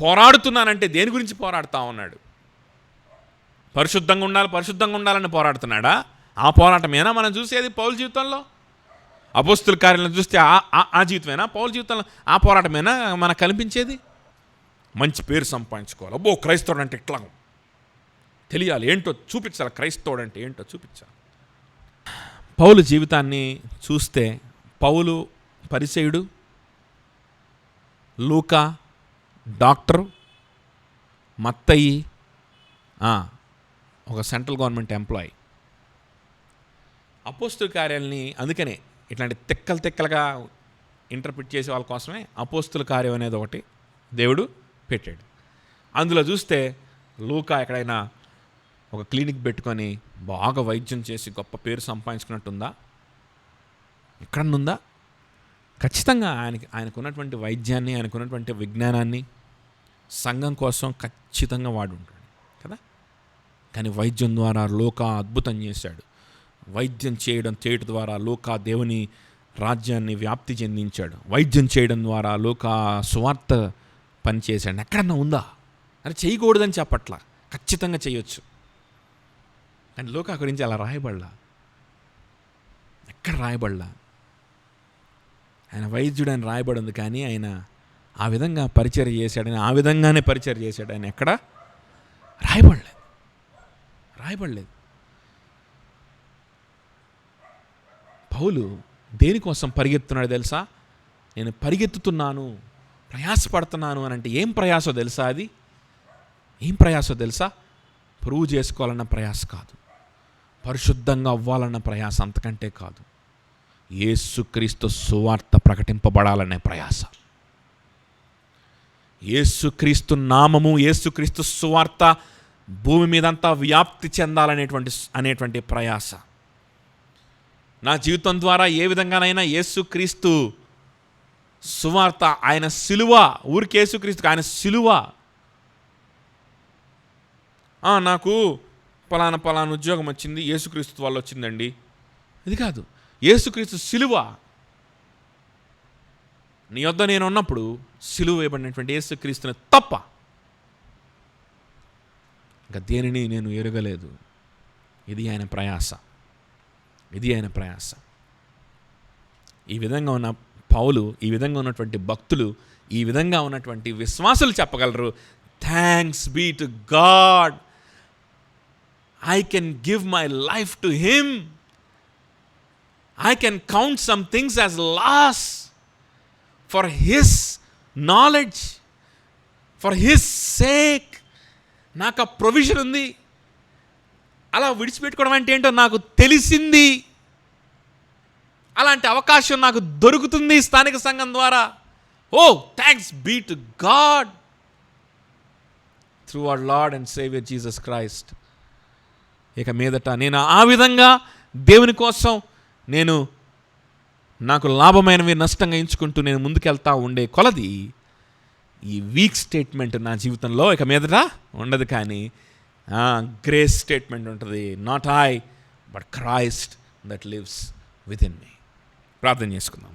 పోరాడుతున్నానంటే దేని గురించి పోరాడుతూ ఉన్నాడు? పరిశుద్ధంగా ఉండాలని పోరాడుతున్నాడా? ఆ పోరాటమేనా మనం చూసేది పౌలు జీవితంలో? అపోస్తుల కార్యాలను చూస్తే ఆ జీవితమేనా? పౌలు జీవితంలో ఆ పోరాటమేనా మనకు కనిపించేది? మంచి పేరు సంపాదించుకోవాలి, అబ్బో క్రైస్తవుడు అంటే ఇట్లా తెలియాలి, ఏంటో చూపించాలి, క్రైస్తవుడు అంటే ఏంటో చూపించాలి. పౌలు జీవితాన్ని చూస్తే పౌలు పరిసయుడు, లూకా డాక్టరు, మత్తయి ఒక సెంట్రల్ గవర్నమెంట్ ఎంప్లాయీ. అపోస్తుల కార్యాలని అందుకనే ఇట్లాంటి తిక్కలుగా ఇంటర్ప్రిట్ చేసే వాళ్ళ కోసమే అపోస్తుల కార్యం అనేది ఒకటి దేవుడు పెట్టాడు. అందులో చూస్తే లూకా ఎక్కడైనా ఒక క్లినిక్ పెట్టుకొని బాగా వైద్యం చేసి గొప్ప పేరు సంపాదించుకున్నట్టుందా? ఎక్కడన్నుందా? ఖచ్చితంగా ఆయనకున్నటువంటి వైద్యాన్ని, ఆయనకున్నటువంటి విజ్ఞానాన్ని సంఘం కోసం ఖచ్చితంగా వాడు ఉంటాడు కదా. కానీ వైద్యం ద్వారా లూకా అద్భుతం చేశాడు. వైద్యం చేయడం ద్వారా లూకా దేవుని రాజ్యాన్ని వ్యాప్తి చెందించాడు. వైద్యం చేయడం ద్వారా లూకా సువార్త పనిచేశాడు. ఎక్కడన్నా ఉందా? అని చేయకూడదని చెప్పట్లా, ఖచ్చితంగా చేయొచ్చు. కానీ లూకా గురించి అలా రాయబడలా, ఎక్కడ రాయబడలా. ఆయన వైద్యుడు అని రాయబడి ఉంది, కానీ ఆయన ఆ విధంగా పరిచర్య చేశాడని, ఆ విధంగానే పరిచర్య చేశాడు ఆయన ఎక్కడ రాయబడలేదు. పౌలు దేనికోసం పరిగెత్తున్నాడు తెలుసా? నేను పరిగెత్తుతున్నాను, ప్రయాసపడుతున్నాను అని అంటే ఏం ప్రయాసో తెలుసా? అది ఏం ప్రయాసో తెలుసా? ప్రూవ్ చేసుకోవాలన్న ప్రయాస కాదు, పరిశుద్ధంగా అవ్వాలన్న ప్రయాస అంతకంటే కాదు. యేసుక్రీస్తు సువార్త ప్రకటింపబడాలనే ప్రయాస, యేసుక్రీస్తు నామము, యేసుక్రీస్తు సువార్త భూమి మీదంతా వ్యాప్తి చెందాలనేటువంటి ప్రయాస. నా జీవితం ద్వారా ఏ విధంగానైనా యేసుక్రీస్తు సువార్త, ఆయన సిలువ, ఊరికి యేసుక్రీస్తుకు ఆయన సిలువ, నాకు పలానా ఉద్యోగం వచ్చింది, యేసుక్రీస్తు వల్ల వచ్చిందండి, ఇది కాదు. యేసుక్రీస్తు సిలువ నీ వద్ద నేను ఉన్నప్పుడు సిలువ వేయబడినటువంటి యేసుక్రీస్తుని తప్ప ఇంకా దేనిని నేను ఎరగలేదు. ఇది ఆయన ప్రయాస. ఈ విధంగా ఉన్న పౌలు, ఈ విధంగా ఉన్నటువంటి భక్తులు, ఈ విధంగా ఉన్నటువంటి విశ్వాసులు చెప్పగలరు, thanks be to God, I can give my life to him, I can count some things as loss for his knowledge, for his sake. నాకు ఆ ప్రొవిజన్ ఉంది. అలా విడిచిపెట్టుకోవడం అంటే ఏంటో నాకు తెలిసింది. అలాంటి అవకాశం నాకు దొరుకుతుంది స్థానిక సంఘం ద్వారా. Oh thanks be to God through our Lord and saviour Jesus Christ. ఇక మీదట నేను ఆ విధంగా దేవుని కోసం నాకు లాభమైనవి నష్టంగా ఎంచుకుంటూ నేను ముందుకెళ్తా ఉండే కొలది ఈ వీక్ స్టేట్మెంట్ నా జీవితంలో ఇక మీదట ఉండదు. కానీ గ్రేస్ స్టేట్మెంట్ ఉంటుంది. Not I but Christ that lives within మీ. ప్రార్థన చేసుకుందాం.